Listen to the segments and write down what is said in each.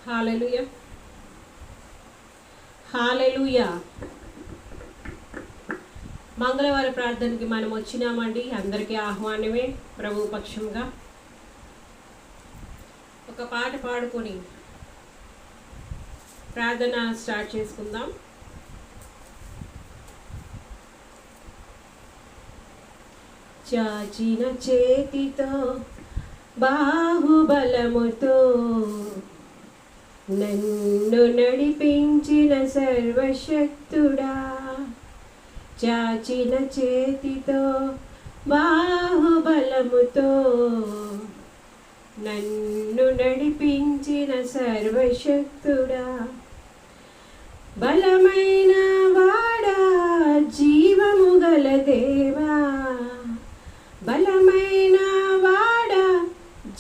హల్లెలూయా, హల్లెలూయా. మంగళవార ప్రార్థనకి మనం వచ్చినామండి. అందరికీ ఆహ్వానమే ప్రభు పక్షంగా. ఒక పాట పాడుకొని ప్రార్థన స్టార్ట్ చేసుకుందాం. చాచిన చేతితో బాహుబలముతో నన్ను నడిపించిన సర్వశక్తుడా, చాచిన చేతితో బాహుబలముతో నన్ను నడిపించిన సర్వశక్తుడా, బలమైన వాడా, జీవము గల దేవా, బలమైన వాడా,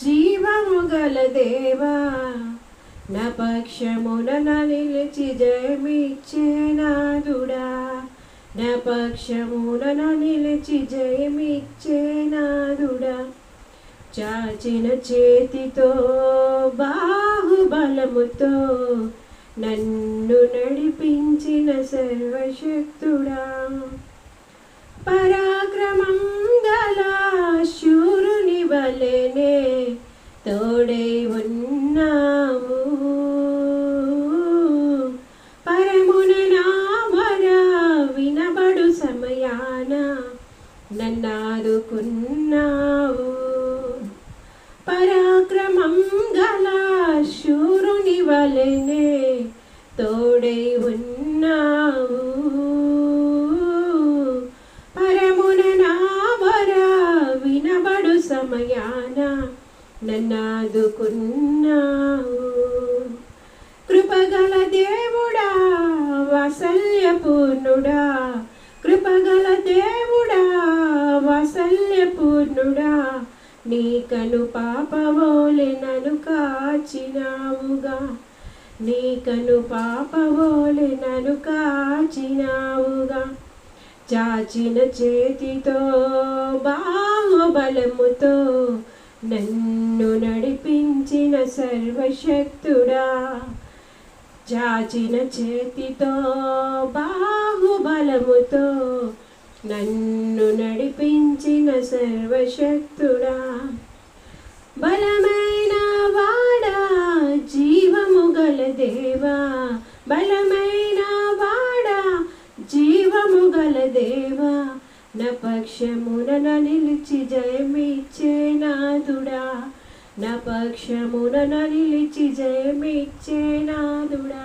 జీవము గల దేవా, నా పక్షమున నిలిచి జయమిచ్చే నాదుడా, నా పక్షమున నిలిచి జయమిచ్చే నాదుడా, చాచిన చేతితో బాహుబలముతో నన్ను నడిపించిన సర్వశక్తుడా, పరాక్రమం గల శూరుని వలెనే తోడై ఉన్నావు, పరమున నా మొర వినబడు సమయాన నన్నాదుకున్నావు, పరాక్రమం గల శూరుని వలెనే తోడై ఉన్నావు, పరమున నా మొర వినబడు సమయాన నన్నాదుకున్నావు, కృపగల దేవుడా, వాత్సల్యపూర్ణుడా, కృపగల దేవుడా, వాత్సల్యపూర్ణుడా, నీ కను పాపవోలె నన్ను కాచినావుగా, నీ కను పాపవోలె నన్ను కాచినావుగా, చాచిన చేతితో బాహుబలముతో నన్ను నడిపించిన సర్వశక్తుడా, చాచిన చేతితో బాహుబలముతో నన్ను నడిపించిన సర్వశక్తుడా, బలమైన వాడా, జీవము గల దేవా, బలమైన వాడా, జీవము గల దేవా, నా పక్షమున నిలిచి జయమిచ్చే నాదుడా, నా పక్షమున నిలిచి జయమిచ్చే నాదుడా,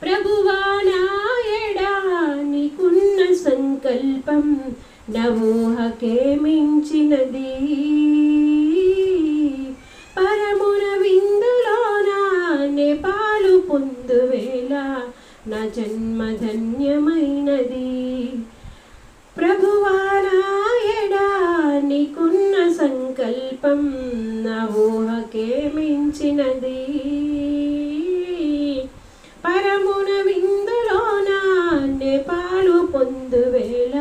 ప్రభువా నా ఎడా నీకున్న సంకల్పం నా ఊహకే మించినది, పరమున విందులోన నే పాలు పొందువేళ నా జన్మ ధన్యమైనది, ప్రభువా నా ఎడా నీకున్న సంకల్పం నా ఊహకే మించినది, పరమున విందులోన నే పాలు పొందువేళ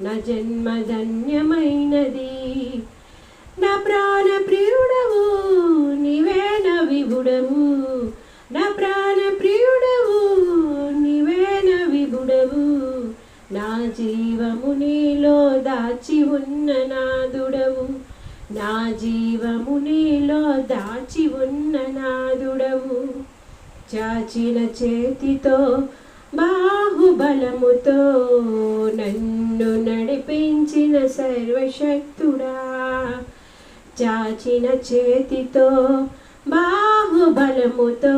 నా జన్మ ధన్యమైనది, నా ప్రాణ ప్రియుడవు నీవేన విభుడవు, నా ప్రాణ ప్రియుడవు నీవేన విభుడవు, నా జీవము నీలో దాచి ఉన్న నాదుడవు, నా జీవము నీలో దాచి ఉన్న నాదుడవు, చాచిన చేతితో బాహుబలముతో నన్ను నడిపించిన సర్వశక్తుడా, చాచిన చేతితో బాహుబలముతో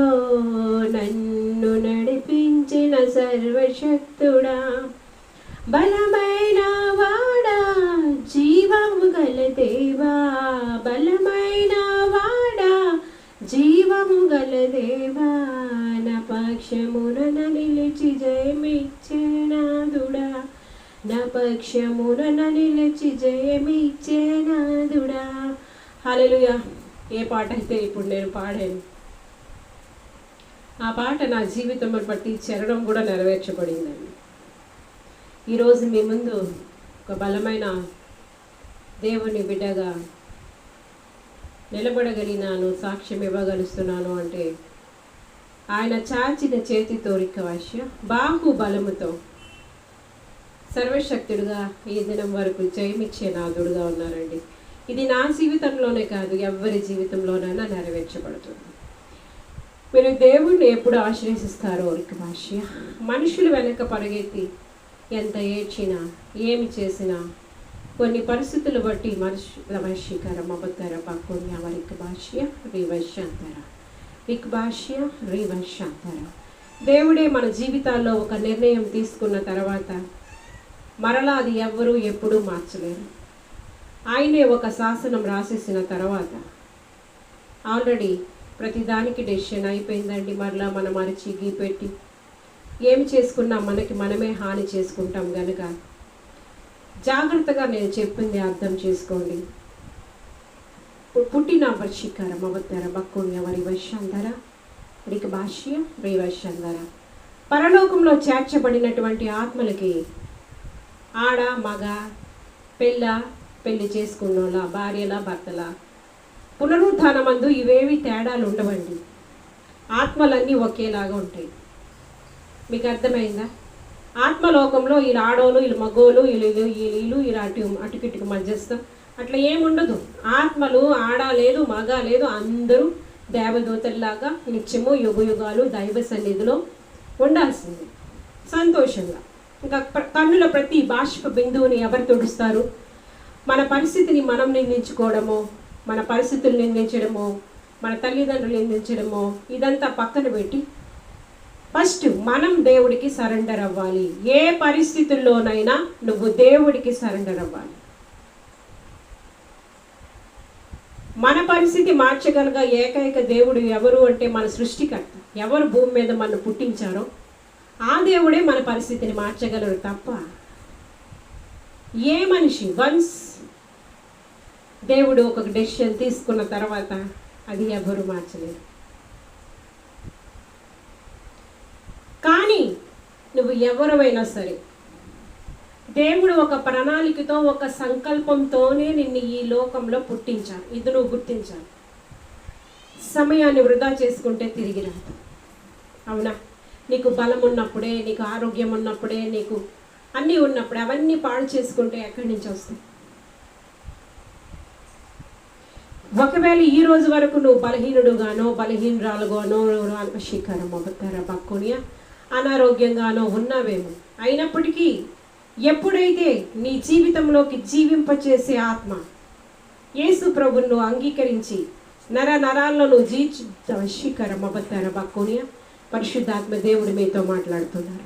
నన్ను నడిపించిన సర్వశక్తుడా, బలమైన వాడా, జీవము గల దేవా, బలమైన వాడా, జీవము గల దేవా, నా పక్షమున నిలిచి జయమిచ్చే నాదుడా, నా పక్షమున నిలిచి జయమిచ్చే నాదుడా. హల్లెలూయా. ఏ పాట అయితే ఇప్పుడు నేను పాడాను, ఆ పాట నా జీవితం బట్టి చరణం కూడా నెరవేర్చబడిందండి. ఈరోజు మీ ముందు ఒక బలమైన దేవుని బిడ్డగా నిలబడగలిగినాను, సాక్ష్యం ఇవ్వగలుస్తున్నాను అంటే ఆయన చాచిన చేతితో రిక్కవాష్య బాహుబలముతో సర్వశక్తుడుగా ఈ దినం వరకు జయమిచ్చే నాదుడుగా ఉన్నారండి. ఇది నా జీవితంలోనే కాదు, ఎవరి జీవితంలోనైనా నెరవేర్చబడుతుంది. మీరు దేవుణ్ణి ఎప్పుడు ఆశ్రయిస్తారో రిక్కవాష్య మనుషులు వెనక పరిగెత్తి ఎంత ఏడ్చినా ఏమి చేసినా కొన్ని పరిస్థితులు బట్టి మనుషుల వశీకర మమతర పక్కుని అవరికి భాష్య రివశాంతర విక్భాష్య రివశాంతర. దేవుడే మన జీవితాల్లో ఒక నిర్ణయం తీసుకున్న తర్వాత మరలా అది ఎవ్వరూ ఎప్పుడూ మార్చలేరు. ఆయనే ఒక శాసనం రాసేసిన తర్వాత ఆల్రెడీ ప్రతిదానికి డెసిషన్ అయిపోయిందండి. మరలా మనం అరిచి గీపెట్టి ఏమి చేసుకున్నా మనకి మనమే హాని చేసుకుంటాం కనుక జాగ్రత్తగా నేను చెప్పింది అర్థం చేసుకోండి. పుట్టిన వశీకరం అవతార బక్కుని ఎవరి వశాంధర రిక భాష్య రేవశాంధర. పరలోకంలో చేర్చబడినటువంటి ఆత్మలకి ఆడ మగ పెళ్ళి చేసుకున్నోళ్ళ భార్యల భర్తల పునరుద్ధానమందు ఇవేవి తేడాలు ఉండవండి. ఆత్మలన్నీ ఒకేలాగా ఉంటాయి. మీకు అర్థమైందా? ఆత్మలోకంలో వీళ్ళు ఆడోళ్ళు, వీళ్ళు మగోళ్ళు, వీళ్ళు అటుకిట్టుకు మధ్యస్థం అట్లా ఏముండదు. ఆత్మలు ఆడ లేదు మగ లేదు, అందరూ దేవదూతల్లాగా నిత్యము యుగాలు దైవ సన్నిధిలో ఉండాల్సింది సంతోషంగా. ఇంకా కన్నుల ప్రతి బాష్ప బిందువుని ఎవరు తుడుస్తారు? మన పరిస్థితిని మనం నిందించుకోవడమో, మన పరిస్థితులు నిందించడమో, మన తల్లిదండ్రులు నిందించడమో ఇదంతా పక్కన పెట్టి ఫస్ట్ మనం దేవుడికి సరెండర్ అవ్వాలి. ఏ పరిస్థితుల్లోనైనా నువ్వు దేవుడికి సరెండర్ అవ్వాలి. మన పరిస్థితి మార్చగలగ ఏకైక దేవుడు ఎవరు అంటే మన సృష్టికర్త. ఎవరు భూమి మీద మనం పుట్టించారో ఆ దేవుడే మన పరిస్థితిని మార్చగలరు తప్ప ఏ మనిషి వన్స్ దేవుడు ఒక డెసిషన్ తీసుకున్న తర్వాత అది ఎవరు మార్చలేరు. కానీ నువ్వు ఎవరైనా సరే దేవుడు ఒక ప్రణాళికతో ఒక సంకల్పంతోనే నిన్ను ఈ లోకంలో పుట్టించాడు. ఇది నువ్వు గుర్తించాలి. సమయాన్ని వృధా చేసుకుంటే తిరిగి రాదు. అవునా? నీకు బలం ఉన్నప్పుడే, నీకు ఆరోగ్యం ఉన్నప్పుడే, నీకు అన్నీ ఉన్నప్పుడే అవన్నీ పాడు చేసుకుంటే ఎక్కడి నుంచి వస్తాయి? ఒకవేళ ఈ రోజు వరకు నువ్వు బలహీనుడుగానో బలహీనురాలుగానో శిఖరం అవతార బక్కునియా అనారోగ్యంగానో ఉన్నావేమో, అయినప్పటికీ ఎప్పుడైతే నీ జీవితంలోకి జీవింపచేసే ఆత్మ యేసు ప్రభువును అంగీకరించి నరాల్లో నువ్వు శిఖరం అవతార బక్కునియా పరిశుద్ధాత్మ దేవుడు మీతో మాట్లాడుతున్నారు.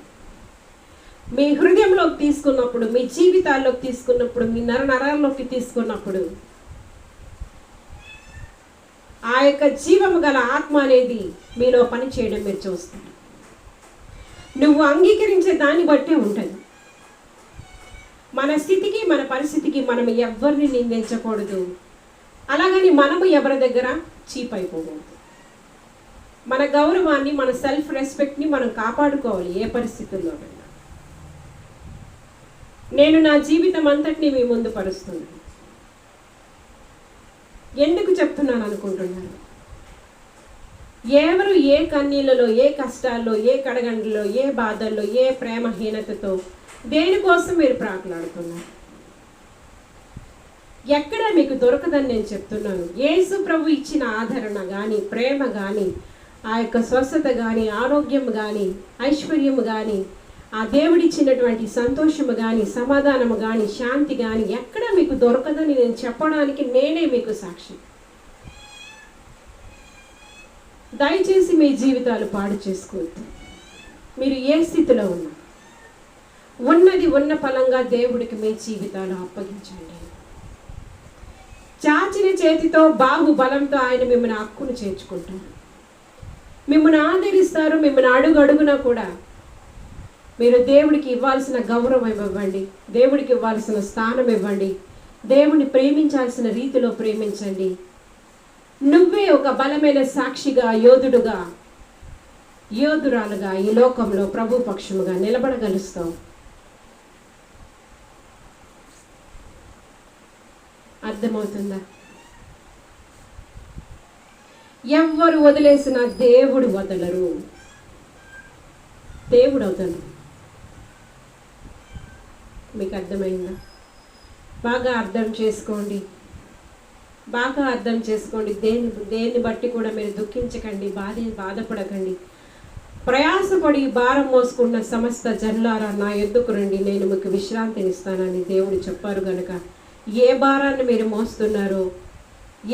మీ హృదయంలోకి తీసుకున్నప్పుడు, మీ జీవితాల్లోకి తీసుకున్నప్పుడు, మీ నరాల్లోకి తీసుకున్నప్పుడు ఆ యొక్క జీవము గల ఆత్మ అనేది మీలో పని చేయడం మీరు చూస్తారు. నువ్వు అంగీకరించే దాన్ని బట్టే ఉంటుంది. మన స్థితికి మన పరిస్థితికి మనం ఎవరిని నిందించకూడదు. అలాగని మనము ఎవరి దగ్గర చీప్ అయిపోకూడదు. మన గౌరవాన్ని, మన సెల్ఫ్ రెస్పెక్ట్ని మనం కాపాడుకోవాలి ఏ పరిస్థితుల్లోనైనా. నేను నా జీవితం అంతటినీ మీ ముందు పరుస్తున్నాను. ఎందుకు చెప్తున్నాను అనుకుంటున్నారు? ఎవరు ఏ కన్నీళ్ళలో, ఏ కష్టాల్లో, ఏ కడగండ్లలో, ఏ బాధల్లో, ఏ ప్రేమహీనతతో దేనికోసం మీరు ప్రాకులాడుతున్నారు? ఎక్కడ మీకు దొరకదని నేను చెప్తున్నాను. యేసు ప్రభు ఇచ్చిన ఆదరణ కానీ, ప్రేమ కానీ, ఆ యొక్క స్వస్థత కానీ, ఆరోగ్యం కానీ, ఐశ్వర్యము కానీ, ఆ దేవుడిచ్చినటువంటి సంతోషము కానీ, సమాధానము కానీ, శాంతి కానీ ఎక్కడ మీకు దొరకదని నేను చెప్పడానికి నేనే మీకు సాక్షి. దయచేసి మీ జీవితాలు పాడు చేసుకోవద్దు. మీరు ఏ స్థితిలో ఉన్నది ఉన్న ఫలంగా దేవుడికి మీ జీవితాలు అప్పగించండి. చాచిన చేతితో బాహుబలంతో ఆయన మిమ్మల్ని హక్కును చేర్చుకుంటారు. మిమ్మల్ని ఆదరిస్తారు. మిమ్మల్ని అడుగునా కూడా మీరు దేవుడికి ఇవ్వాల్సిన గౌరవం ఇవ్వండి, దేవుడికి ఇవ్వాల్సిన స్థానం ఇవ్వండి, దేవుడిని ప్రేమించాల్సిన రీతిలో ప్రేమించండి. నువ్వే ఒక బలమైన సాక్షిగా, యోధుడుగా, యోధురాలుగా ఈ లోకంలో ప్రభు పక్షముగా నిలబడగలుస్తావు. అర్థమవుతుందా? ఎవ్వరు వదిలేసిన దేవుడు వదలరు. దేవుడు వదలరు. మీకు అర్థమైందా? బాగా అర్థం చేసుకోండి. బాగా అర్థం చేసుకోండి. దేన్ని బట్టి కూడా మీరు దుఃఖించకండి, బాధపడకండి. ప్రయాసపడి భారం మోసుకున్న సమస్త జనులారా నా యొద్దకు రండి, నేను మీకు విశ్రాంతినిస్తానని దేవుడు చెప్పారు కనుక ఏ భారాన్ని మీరు మోస్తున్నారో,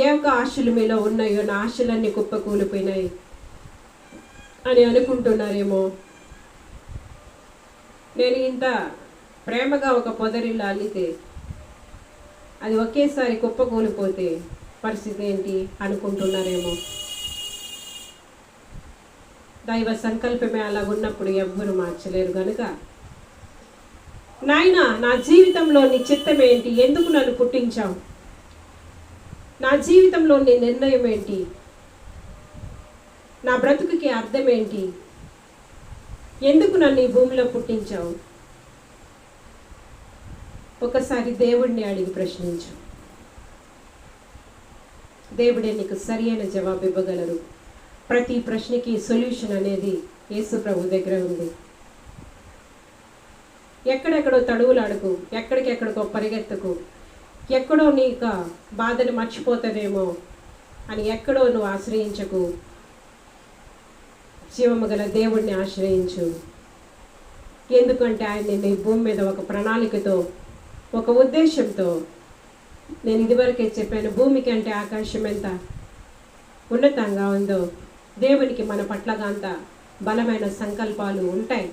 ఏ ఒక్క ఆశలు మీలో ఉన్నాయో, నా ఆశలన్నీ కుప్పకూలిపోయినాయి అని అనుకుంటున్నారేమో. నేను ఇంత ప్రేమగా ఒక పొదరిల్లు అల్లితే అది ఒకేసారి కుప్పకూలిపోతే పరిస్థితి ఏంటి అనుకుంటున్నారేమో. దైవ సంకల్పమే అలాగున్నప్పుడు ఎవ్వరూ మార్చలేరు కనుక, నాయనా నా జీవితంలో నీ చిత్తం ఏంటి? ఎందుకు నన్ను పుట్టించావు? నా జీవితంలో నీ నిర్ణయం ఏంటి? నా బ్రతుకుకి అర్థం ఏంటి? ఎందుకు నన్ను ఈ భూమిలో పుట్టించావు? ఒకసారి దేవుడిని అడిగి ప్రశ్నించు. దేవుడే నీకు సరి అయిన జవాబు ఇవ్వగలరు. ప్రతి ప్రశ్నకి సొల్యూషన్ అనేది యేసు ప్రభు దగ్గర ఉంది. ఎక్కడెక్కడో తడువులాడుకు, ఎక్కడికెక్కడికో పరిగెత్తకు, ఎక్కడో నీకు బాధను మర్చిపోతావేమో అని ఎక్కడో నువ్వు ఆశ్రయించకు. జీవము గల దేవుడిని ఆశ్రయించు. ఎందుకంటే ఆయన నీ భూమి మీద ఒక ప్రణాళికతో, ఒక ఉద్దేశంతో, నేను ఇదివరకే చెప్పాను, భూమి కంటే ఆకాశం ఎంత ఉన్నతంగా ఉందో దేవునికి మన పట్లగా అంత బలమైన సంకల్పాలు ఉంటాయి.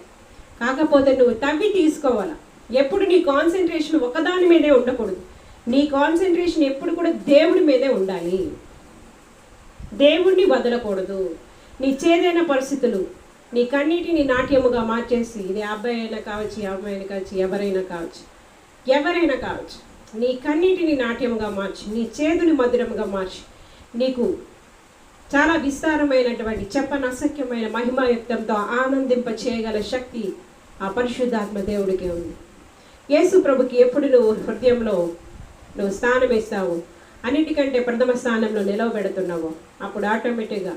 కాకపోతే నువ్వు తవ్వి తీసుకోవాలి. ఎప్పుడు నీ కాన్సన్ట్రేషన్ ఒకదాని మీదే ఉండకూడదు. నీ కాన్సన్ట్రేషన్ ఎప్పుడు కూడా దేవుడి మీదే ఉండాలి. దేవుడిని వదలకూడదు. నీ చేదైన పరిస్థితులు నీ కన్నీటిని నాట్యముగా మార్చేసి, ఇది అబ్బాయి అయినా కావచ్చు, అమ్మాయి అయినా కావచ్చు, ఎవరైనా కావచ్చు, నీ కన్నీటిని నాట్యముగా మార్చి, నీ చేదుని మధురముగా మార్చి, నీకు చాలా విస్తారమైనటువంటి చెప్పనసఖ్యమైన మహిమాయుక్తంతో ఆనందింప చేయగల శక్తి ఆ పరిశుద్ధాత్మ దేవుడికి ఉంది. యేసు ప్రభుకి ఎప్పుడు నువ్వు హృదయంలో నువ్వు స్థానం ఇస్తావు, అన్నిటికంటే ప్రథమ స్థానంలో నిలవబెడుతున్నావు, అప్పుడు ఆటోమేటిక్గా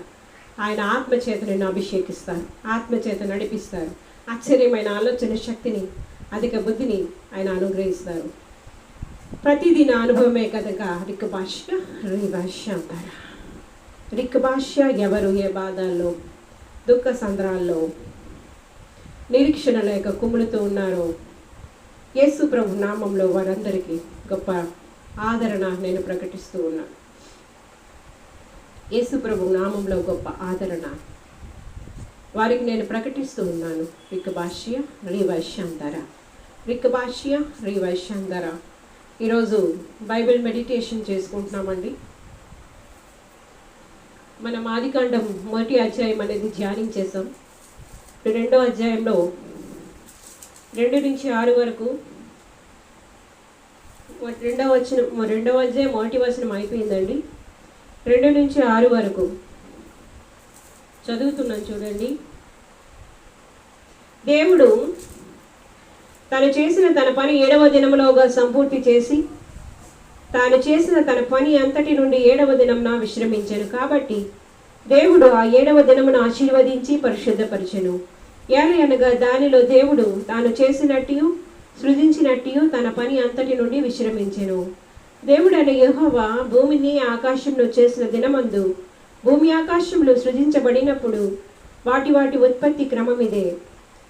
ఆయన ఆత్మచేత నిన్ను అభిషేకిస్తారు, ఆత్మచేత నడిపిస్తారు. ఆశ్చర్యమైన ఆలోచన శక్తిని, అధిక బుద్ధిని ఆయన అనుగ్రహిస్తారు. ప్రతిదిన అనుభవమే కనుక రిక్ భాష అంటారు. రిక్ భాష ఎవరు ఏ బాధల్లో, దుఃఖ సంద్రాల్లో, నిరీక్షణ లేక కుమ్ములుతూ ఉన్నారో, యేసు ప్రభు నామంలో వారందరికీ గొప్ప ఆదరణ నేను ప్రకటిస్తూ ఉన్నాను. యేసు ప్రభు నామంలో గొప్ప ఆదరణ వారికి నేను ప్రకటిస్తూ ఉన్నాను. రిక్ భాష్య రీవైశ్యాంధర, రిక్ భాష్య రీవైశ్యాంధర. ఈరోజు బైబిల్ మెడిటేషన్ చేసుకుంటున్నామండి. మనం ఆదికాండం 1వ అధ్యాయం అనేది ధ్యానించేసాం. 2వ అధ్యాయంలో 2 నుంచి 6 వరకు, 2వ అధ్యాయం 1వ వచనం అయిపోయిందండి. 2 నుంచి 6 వరకు చదువుతున్నాను చూడండి. దేవుడు తాను చేసిన తన పని 7వ దినములోగా సంపూర్తి చేసి, తాను చేసిన తన పని అంతటి నుండి 7వ దినమున విశ్రమించెను. కాబట్టి దేవుడు ఆ 7వ దినమును ఆశీర్వదించి పరిశుద్ధపరిచెను. ఏలయనగా దానిలో దేవుడు తాను చేసినట్టు సృజించినట్టు తన పని అంతటి నుండి విశ్రమించెను. దేవుడైన యెహోవా భూమిని ఆకాశంను చేసిన దినమందు భూమి ఆకాశములు సృజించబడినప్పుడు వాటి ఉత్పత్తి క్రమం ఇదే.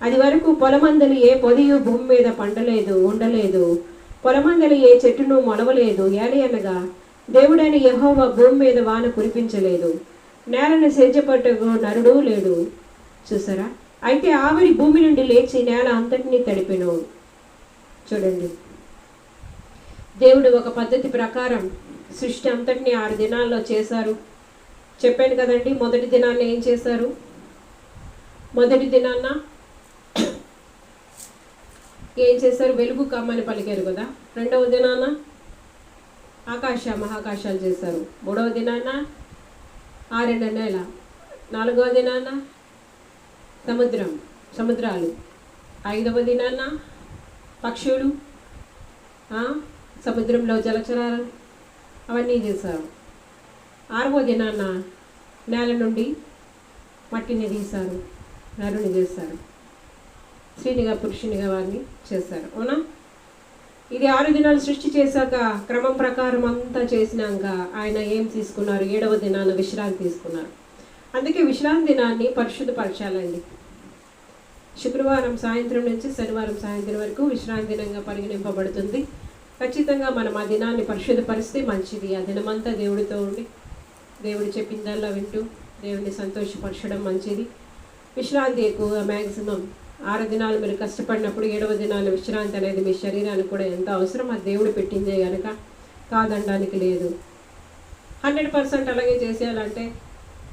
అది వరకు పొలమందలి ఏ పొదియు భూమి మీద పండలేదు, ఉండలేదు. పొలమందలి ఏ చెట్టును మొలవలేదు. ఏలయనగా దేవుడైన యెహోవా భూమి మీద వాన కురిపించలేదు, నేలను సేద్యపట్టుకు నరుడు లేడు. చూసారా? అయితే ఆవిరి భూమి నుండి లేచి నేల అంతటినీ తడిపెను. చూడండి, దేవుడు ఒక పద్ధతి ప్రకారం సృష్టి అంతటినీ 6 దినాల్లో చేశారు. చెప్పాను కదండి. మొదటి దినాన్ని ఏం చేశారు? మొదటి దినాన్న ఏం చేశారు? వెలుగు కమ్మని పలికారు కదా. 2వ దినాన మహాకాశాలు చేశారు. 3వ దినాన ఆరెండ నేల. 4వ దినాన సముద్రాలు. 5వ దినాన పక్షులు, సముద్రంలో జలచరాలు అవన్నీ చేశారు. 6వ దినాన నేల నుండి మట్టిని తీశారు, నరుని చేశారు, స్త్రీనిగా పురుషునిగా వారిని చేశారు. అవునా? ఇది 6 దినాలు సృష్టి చేశాక క్రమం ప్రకారం అంతా చేసినాక ఆయన ఏం తీసుకున్నారు? 7వ దినాన విశ్రాంతి తీసుకున్నారు. అందుకే విశ్రాంతి దినాన్ని పరిశుద్ధపరచాలండి. శుక్రవారం సాయంత్రం నుంచి శనివారం సాయంత్రం వరకు విశ్రాంతి దినంగా పరిగణింపబడుతుంది. ఖచ్చితంగా మనం ఆ దినాన్ని పరిశుద్ధపరిస్తే మంచిది. ఆ దినమంతా దేవుడితో ఉండి దేవుడు చెప్పిందల్లా వింటూ దేవుడిని సంతోషపరచడం మంచిది. విశ్రాంతి ఎక్కువగా మ్యాక్సిమం 6 దినాలు మీరు కష్టపడినప్పుడు 7వ దినాలు విశ్రాంతి అనేది మీ శరీరానికి కూడా ఎంత అవసరం. అది దేవుడు పెట్టిందే కనుక కాదనడానికి లేదు. 100% అలాగే చేసేయాలంటే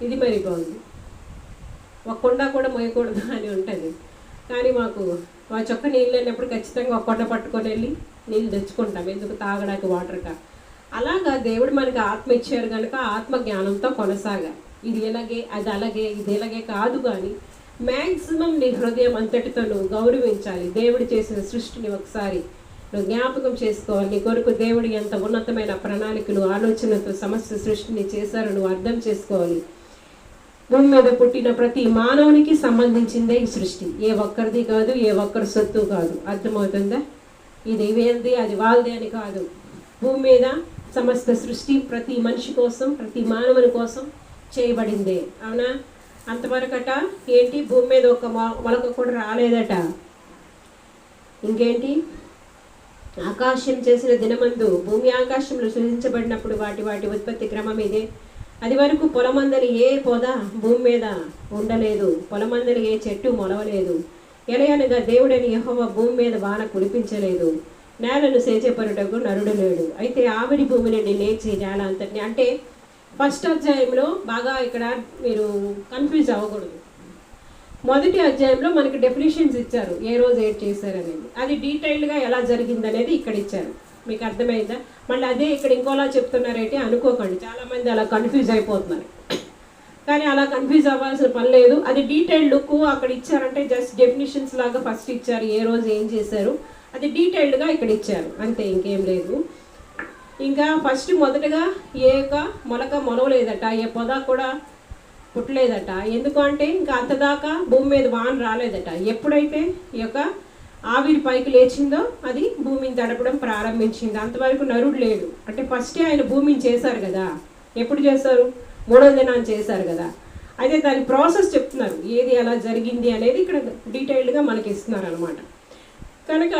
ఇది మరి బాగుంది. ఒక కుండ కూడా మోయకూడదు అని ఉంటుంది. కానీ మాకు మా చొక్క నీళ్ళు లేనప్పుడు ఖచ్చితంగా ఒక కొండ పట్టుకొని వెళ్ళి నీళ్ళు తెచ్చుకుంటాం. ఎందుకు? తాగడానికి వాటర్గా. అలాగా దేవుడు మనకి ఆత్మ ఇచ్చారు కనుక ఆత్మ జ్ఞానంతో కొనసాగాలి. ఇది ఎలాగే, అది అలాగే, ఇది ఎలాగే కాదు. కానీ మ్యాక్సిమం నీ హృదయం అంతటితో నువ్వు గౌరవించాలి. దేవుడు చేసిన సృష్టిని ఒకసారి నువ్వు జ్ఞాపకం చేసుకోవాలి. నీ కొరకు దేవుడు ఎంత ఉన్నతమైన ప్రణాళికలు ఆలోచనతో సమస్త సృష్టిని చేశారో నువ్వు అర్థం చేసుకోవాలి. భూమి మీద పుట్టిన ప్రతి మానవునికి సంబంధించిందే ఈ సృష్టి. ఏ ఒక్కరిది కాదు, ఏ ఒక్కరి సొత్తు కాదు. అర్థమవుతుందా? ఇది ఇవేంది, అది వాళ్ళది అని కాదు. భూమి మీద సమస్త సృష్టి ప్రతి మనిషి కోసం, ప్రతి మానవుని కోసం చేయబడిందే. అవునా? అంతవరకట ఏంటి? భూమి మీద ఒక మొలక కూడా రాలేదట. ఇంకేంటి? ఆకాశం చేసిన దినమందు భూమి ఆకాశంలో సృజించబడినప్పుడు వాటి వాటి ఉత్పత్తి క్రమం ఇదే. అది వరకు పొలమందలి ఏ పొద భూమి మీద ఉండలేదు, పొలమందలి ఏ చెట్టు మొలవలేదు. ఎలయనగా దేవుడని యెహోవా భూమి మీద వాన కురిపించలేదు, నేలను సేచపరుటకు నరుడు లేడు. అయితే ఆవిరి భూమి నుండి లేచి నేల అంతటిని. అంటే ఫస్ట్ అధ్యాయంలో బాగా ఇక్కడ మీరు కన్ఫ్యూజ్ అవ్వకూడదు. మొదటి అధ్యాయంలో మనకి డెఫినేషన్స్ ఇచ్చారు, ఏ రోజు ఏడ్ చేశారనేది. అది డీటెయిల్డ్గా ఎలా జరిగిందనేది ఇక్కడ ఇచ్చారు. మీకు అర్థమైందా? మళ్ళీ అదే ఇక్కడ ఇంకోలా చెప్తున్నారైతే అనుకోకండి. చాలామంది అలా కన్ఫ్యూజ్ అయిపోతున్నారు. కానీ అలా కన్ఫ్యూజ్ అవ్వాల్సిన పని లేదు. అది డీటెయిల్డ్ లుక్ అక్కడ ఇచ్చారంటే జస్ట్ డెఫినేషన్స్ లాగా ఫస్ట్ ఇచ్చారు, ఏ రోజు ఏం చేశారు అది డీటెయిల్డ్గా ఇక్కడ ఇచ్చారు, అంతే, ఇంకేం లేదు. ఇంకా ఫస్ట్ మొదటగా ఏ యొక్క మొలక మొలవలేదట, ఏ పొద కూడా పుట్టలేదట. ఎందుకు అంటే ఇంకా అంతదాకా భూమి మీద వాన రాలేదట. ఎప్పుడైతే ఈ యొక్క ఆవిరి పైకి లేచిందో అది భూమిని తడపడం ప్రారంభించింది. అంతవరకు నరుడు లేడు. అంటే ఫస్టే ఆయన భూమిని చేశారు కదా. ఎప్పుడు చేశారు? 3వ దినాన్ని చేశారు కదా. అయితే దాని ప్రాసెస్ చెప్తున్నారు, ఏది ఎలా జరిగింది అనేది ఇక్కడ డీటెయిల్డ్గా మనకి ఇస్తున్నారు అనమాట. కనుక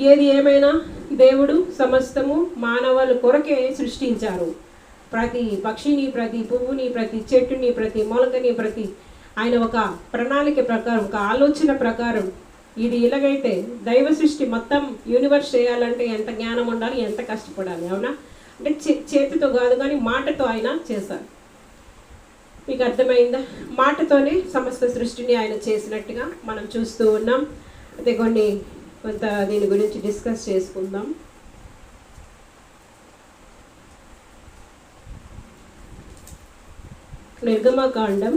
ఏది ఏమైనా దేవుడు సమస్తము మానవుల కొరకే సృష్టించారు. ప్రతి పక్షిని, ప్రతి పువ్వుని, ప్రతి చెట్టుని, ప్రతి మొలకని, ప్రతి ఆయన ఒక ప్రణాళిక ప్రకారం, ఒక ఆలోచన ప్రకారం ఇది ఇలాగైతే దైవ సృష్టి మొత్తం యూనివర్స్ చేయాలంటే ఎంత జ్ఞానం ఉండాలి, ఎంత కష్టపడాలి. అవునా? అంటే చేతితో కాదు కానీ మాటతో ఆయన చేశారు. మీకు అర్థమైందా? మాటతోనే సమస్త సృష్టిని ఆయన చేసినట్టుగా మనం చూస్తూ ఉన్నాం. అయితే కొంత దీని గురించి డిస్కస్ చేసుకుందాం. నిర్గమకాండం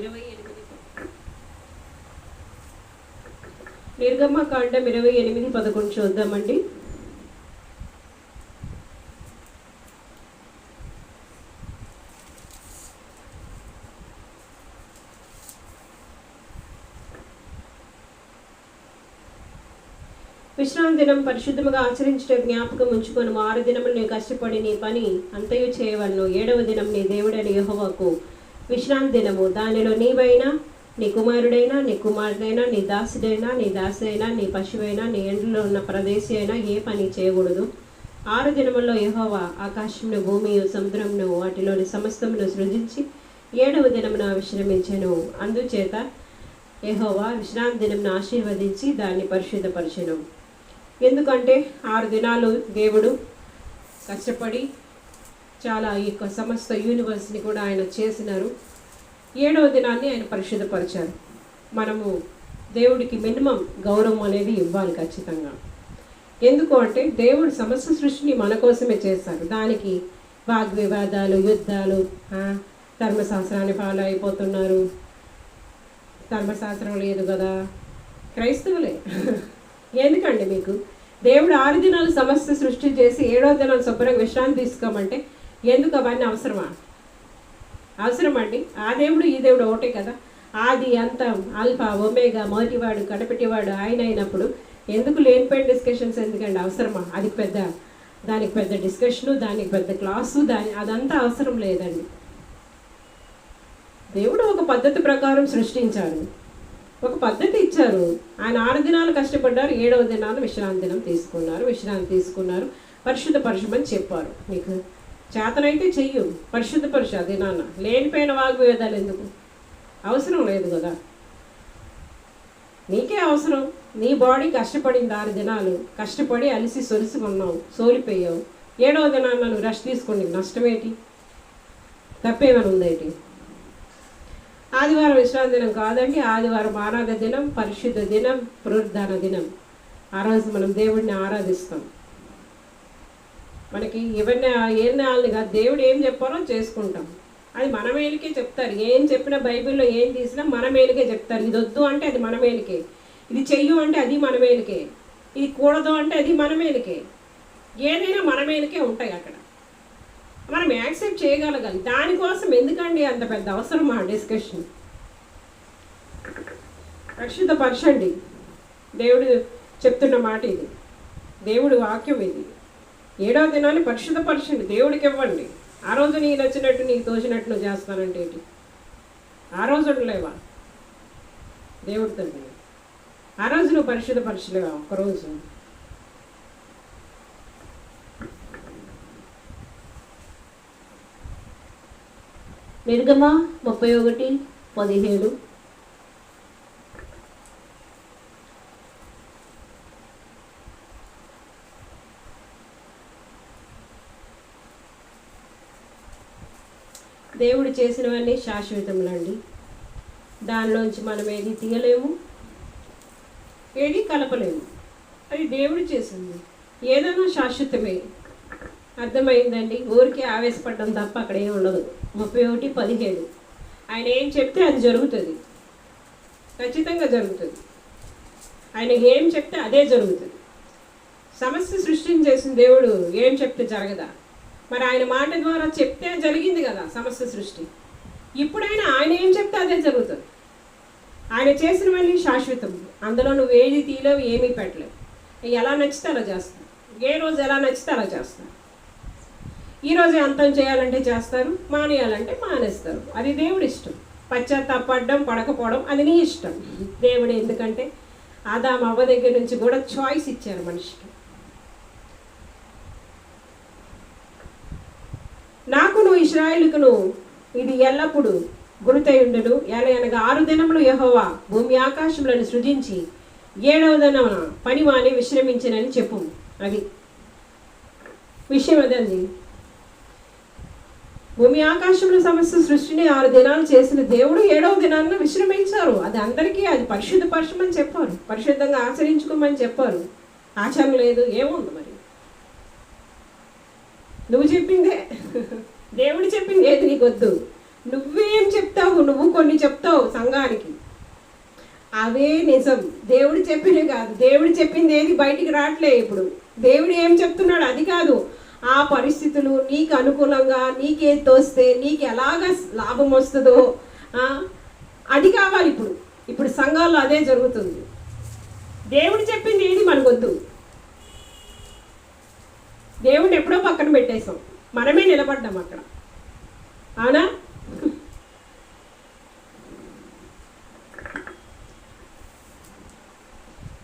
28:11 చూద్దామండి. విశ్రాంతి దినం పరిశుద్ధముగా ఆచరించే జ్ఞాపకం ఉంచుకొని 6 దినములు నీ కష్టపడి నీ పని అంతయు చేయవలను. 7వ దినం నీ దేవుడైన యెహోవాకు విశ్రాంతి దినము. దానిలో నీవైనా, నీ కుమారుడైనా, నీ కుమారుడైనా, నీ దాసుడైనా, నీ దాసి అయినా, నీ పశువైనా, నీ ఎండ్లో ఉన్న ప్రదేశి అయినా ఏ పని చేయకూడదు. 6 దినముల్లో యెహోవా ఆకాశమును, భూమియు, సముద్రమును, వాటిలోని సమస్తమును సృజించి 7వ దినమున విశ్రమించెను. అందుచేత యెహోవా విశ్రాంతి దినమును ఆశీర్వదించి దాన్ని పరిశుద్ధపరచెను. ఎందుకంటే 6 దినాలు దేవుడు కష్టపడి చాలా ఈ యొక్క సమస్త యూనివర్స్ని కూడా ఆయన చేసినారు. 7వ దినాన్ని ఆయన పరిశుద్ధపరిచారు. మనము దేవుడికి మినిమం గౌరవం అనేది ఇవ్వాలి ఖచ్చితంగా. ఎందుకు అంటే దేవుడు సమస్త సృష్టిని మన కోసమే చేశారు. దానికి వాగ్వివాదాలు, యుద్ధాలు, ధర్మశాస్త్రాన్ని ఫాలో అయిపోతున్నారు. ధర్మశాస్త్రం లేదు కదా, క్రైస్తవులే. ఎందుకండి మీకు దేవుడు 6 దినాలు సమస్త సృష్టి చేసి 7వ దినాలు శుభ్రంగా విశ్రాంతి తీసుకోమంటే ఎందుకు అవన్నీ అవసరమా? అవసరం అండి? ఆ దేవుడు ఈ దేవుడు ఒకటే కదా. ఆది అంతం, ఆల్ఫా ఒమేగా, మొదటివాడు కడపటివాడు ఆయన అయినప్పుడు ఎందుకు లేనిపోయిన డిస్కషన్స్ ఎందుకండి? అవసరమా? అది దానికి పెద్ద డిస్కషను, దానికి పెద్ద క్లాసు, అదంతా అవసరం లేదండి. దేవుడు ఒక పద్ధతి ప్రకారం సృష్టించాడు, ఒక పద్ధతి ఇచ్చారు. ఆయన 6 దినాలు కష్టపడ్డారు, 7వ దినాలు విశ్రాంతి దినం తీసుకున్నారు. పరిశుద్ధపరచమని చెప్పారు. నీకు చేతనైతే చెయ్యు, పరిశుద్ధపరచు. ఆ దినాన్న లేనిపోయిన వాగ్వేదాలు ఎందుకు? అవసరం లేదు కదా. నీకే అవసరం. నీ బాడీ కష్టపడింది 6 దినాలు, కష్టపడి అలిసి సొలిసి ఉన్నావు, సోలిపోయావు. 7వ దినాన్న నువ్వు రెస్ట్ తీసుకోండి, నష్టమేటి? తప్పేమైనా ఉందేటి? ఆదివారం విశ్రాంతి దినం కాదండి. ఆదివారం ఆరాధన దినం, పరిశుద్ధ దినం, పునరుద్ధాన దినం. ఆ రోజు మనం దేవుడిని ఆరాధిస్తాం. మనకి ఇవన్నీ ఏనాళ్ళని కాదు, దేవుడు ఏం చెప్పారో చేసుకుంటాం. అది మన మేలుకే చెప్తారు. ఏం చెప్పినా బైబిల్లో ఏం తీసినా మన మేలుకే చెప్తారు. ఇది వద్దు అంటే అది మన మేలుకే, ఇది చెయ్యు అంటే అది మన మేలుకే, ఇది కూడదు అంటే అది మన మేలుకే. ఏదైనా మన మేలుకే ఉంటాయి అక్కడ. మనం యాక్సెప్ట్ చేయగలగాలి. దానికోసం ఎందుకండి అంత పెద్ద అవసరమా డిస్కషన్? పరిశుద్ధపరచండి. దేవుడు చెప్తున్న మాట ఇది, దేవుడి వాక్యం ఇది. 7వ దినాన్ని పరిశుద్ధపరచండి, దేవుడికి ఇవ్వండి. ఆ రోజు నీకు నచ్చినట్టు, నీకు తోచినట్టు నువ్వు చేస్తానంటే ఏంటి? ఆ రోజు ఉండలేవా దేవుడితో? ఆ రోజు నువ్వు పరిశుద్ధపరచలేవా? ఒక్కరోజు. నిర్గమ 31:17. దేవుడు చేసినవన్నీ శాశ్వతములండి. దానిలోంచి మనం ఏది తీయలేము, ఏది కలపలేము. అది దేవుడు చేసింది. ఏదైనా శాశ్వతమే. అర్థమైందండి? ఊరికే ఆవేశపడడం తప్ప అక్కడ ఏమి ఉండదు. 31:17. ఆయన ఏం చెప్తే అది జరుగుతుంది, ఖచ్చితంగా జరుగుతుంది. ఆయన ఏం చెప్తే అదే జరుగుతుంది. సమస్య సృష్టించేసిన దేవుడు ఏం చెప్తే జరగదా? మరి ఆయన మాట ద్వారా చెప్తే జరిగింది కదా సమస్య సృష్టి. ఇప్పుడైనా ఆయన ఏం చెప్తే అదే జరుగుతుంది. ఆయన చేసినవన్నీ శాశ్వతం. అందులో నువ్వు ఏది తీయలేవు, ఏమీ పెట్టలేవు. ఎలా నచ్చితే అలా చేస్తావు. ఏ రోజు ఎలా నచ్చితే అలా చేస్తావు. ఈరోజు అంతం చేయాలంటే చేస్తారు, మానేయాలంటే మానేస్తారు. అది దేవుడి ఇష్టం. పశ్చాత్తాపడడం పడకపోవడం అది నీ ఇష్టం. దేవుడు ఎందుకంటే ఆదాము అవ్వ దగ్గర నుంచి కూడా చాయిస్ ఇచ్చారు మనిషికి. నాకును ఇశ్రాయేలుకును ఇది ఎల్లప్పుడూ గుర్తయుండును. ఎలయనగా 6 దినములు యెహోవా భూమి ఆకాశములను సృజించి 7వ దినమున పని మాని విశ్రమించినని చెప్పు. అది విషయం అదండి. భూమి ఆకాశముల సమస్త సృష్టిని 6 దినాలు చేసిన దేవుడు 7వ దినాన్ని విశ్రమించారు. అది అందరికీ అది పరిశుద్ధపరచమని చెప్పారు, పరిశుద్ధంగా ఆచరించుకోమని చెప్పారు. ఆచారం లేదు, ఏముంది మరి? నువ్వు చెప్పిందే, దేవుడు చెప్పింది ఏది నీకు వద్దు. నువ్వేం చెప్తావు? నువ్వు కొన్ని చెప్తావు సంఘానికి, అవే నిజం. దేవుడు చెప్పింది కాదు. దేవుడు చెప్పింది ఏది బయటికి రావట్లే. ఇప్పుడు దేవుడు ఏం చెప్తున్నాడు అది కాదు. ఆ పరిస్థితులు నీకు అనుకూలంగా, నీకేది తోస్తే, నీకు ఎలాగ లాభం వస్తుందో అది కావాలి. ఇప్పుడు సంఘాల్లో అదే జరుగుతుంది. దేవుడు చెప్పింది ఏది మనకొద్దు. దేవుడిని ఎప్పుడో పక్కన పెట్టేసాం, మనమే నిలబడ్డాం అక్కడ. అవునా?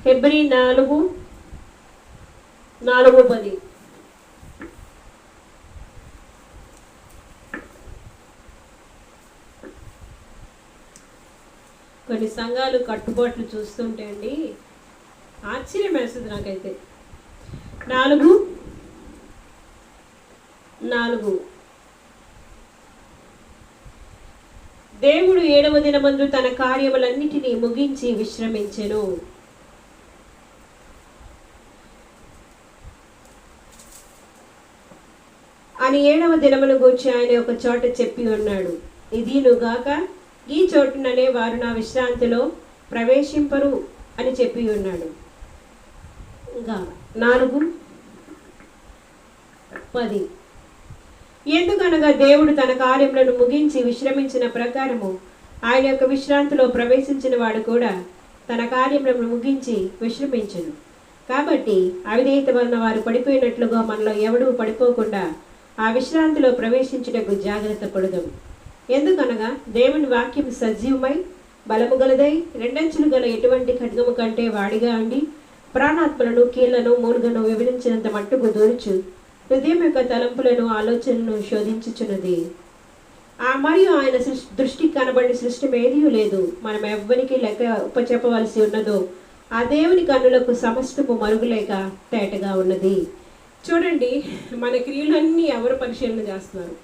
హెబ్రీ 4:10. కొన్ని సంఘాలు కట్టుబాట్లు చూస్తుంటే అండి ఆశ్చర్యం వేస్తుంది నాకైతే. 4:4 దేవుడు 7వ దినమందు తన కార్యములన్నిటినీ ముగించి విశ్రమించెను. అని 7వ దినమును గూర్చి ఆయన ఒక చోట చెప్పి ఉన్నాడు. ఇదినుగాక ఈ చోటుననే వారు నా విశ్రాంతిలో ప్రవేశింపరు అని చెప్పి ఉన్నాడు. ఇంకా 4:10 ఎందుకనగా దేవుడు తన కార్యములను ముగించి విశ్రమించిన ప్రకారము ఆయన యొక్క విశ్రాంతిలో ప్రవేశించిన వాడు కూడా తన కార్యములను ముగించి విశ్రమించను. కాబట్టి అవిధేయత వలన వారు పడిపోయినట్లుగా మనలో ఎవడూ పడిపోకుండా ఆ విశ్రాంతిలో ప్రవేశించుటకు జాగ్రత్త పడుదాం. ఎందుకనగా దేవుని వాక్యం సజీవమై బలము గలదై రెండంచులు గల ఎటువంటి ఖడ్గము కంటే వాడిగా ఉండి ప్రాణాత్మలను కీళ్లను మూలుగను వివరించినంత మట్టుకు దూర్చు హృదయం యొక్క తలంపులను ఆలోచనలను శోధించుచున్నది. మరియు ఆయన దృష్టికి కనబడి సృష్టి ఏదీ లేదు. మనం ఎవ్వరికి లెక్క ఉపచెప్పవలసి ఉన్నదో ఆ దేవుని కన్నులకు సమస్తము మరుగులేక తేటగా ఉన్నది. చూడండి, మన క్రియలన్నీ ఎవరు పరిశీలన చేస్తున్నారు?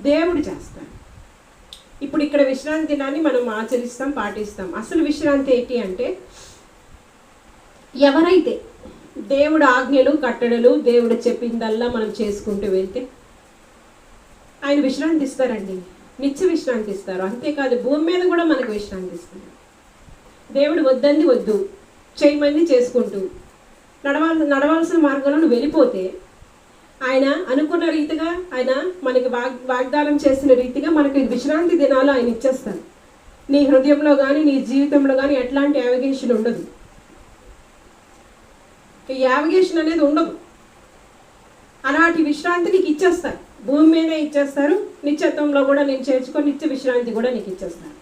దేవుడు చేస్తాడు. ఇప్పుడు ఇక్కడ విశ్రాంతి దినాన్ని మనం ఆచరిస్తాం, పాటిస్తాం. అసలు విశ్రాంతి ఏంటి అంటే, ఎవరైతే దేవుడు ఆజ్ఞలు కట్టడలు దేవుడు చెప్పిందల్లా మనం చేసుకుంటూ వెళ్తే ఆయన విశ్రాంతి ఇస్తారండి. నిత్య విశ్రాంతి ఇస్తారు. అంతేకాదు భూమి మీద కూడా మనకు విశ్రాంతి ఇస్తారు. దేవుడు వద్దంది వద్దు, చేయమంది చేసుకుంటూ నడవాల్సిన మార్గంలో వెళ్ళిపోతే ఆయన అనుకున్న రీతిగా ఆయన మనకి వాగ్దానం చేసిన రీతిగా మనకి విశ్రాంతి దినాలు ఆయన ఇచ్చేస్తారు. నీ హృదయంలో కానీ నీ జీవితంలో కానీ ఎట్లాంటి యావిగేషన్ ఉండదు. యావిగేషన్ అనేది ఉండదు. అలాంటి విశ్రాంతి నీకు ఇచ్చేస్తారు. భూమి మీదే ఇచ్చేస్తారు. నిత్యత్వంలో కూడా నేను చేర్చుకొని నిత్య విశ్రాంతి కూడా నీకు ఇచ్చేస్తారు.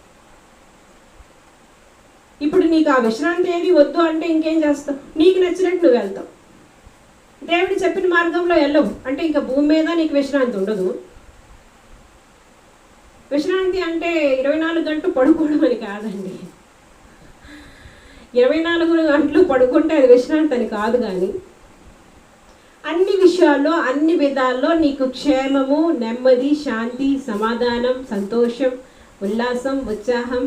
ఇప్పుడు నీకు ఆ విశ్రాంతి ఏది వద్దు అంటే ఇంకేం చేస్తావు? నీకు నచ్చినట్టు నువ్వు వెళ్తావు. దేవుడు చెప్పిన మార్గంలో వెళ్ళవు అంటే ఇంకా భూమి మీద నీకు విశ్రాంతి ఉండదు. విశ్రాంతి అంటే 24 గంటలు పడుకోవడం అని కాదండి. 24 గంటలు పడుకుంటే అది విశ్రాంతి అని కాదు. కానీ అన్ని విషయాల్లో అన్ని విధాల్లో నీకు క్షేమము, నెమ్మది, శాంతి, సమాధానం, సంతోషం, ఉల్లాసం, ఉత్సాహం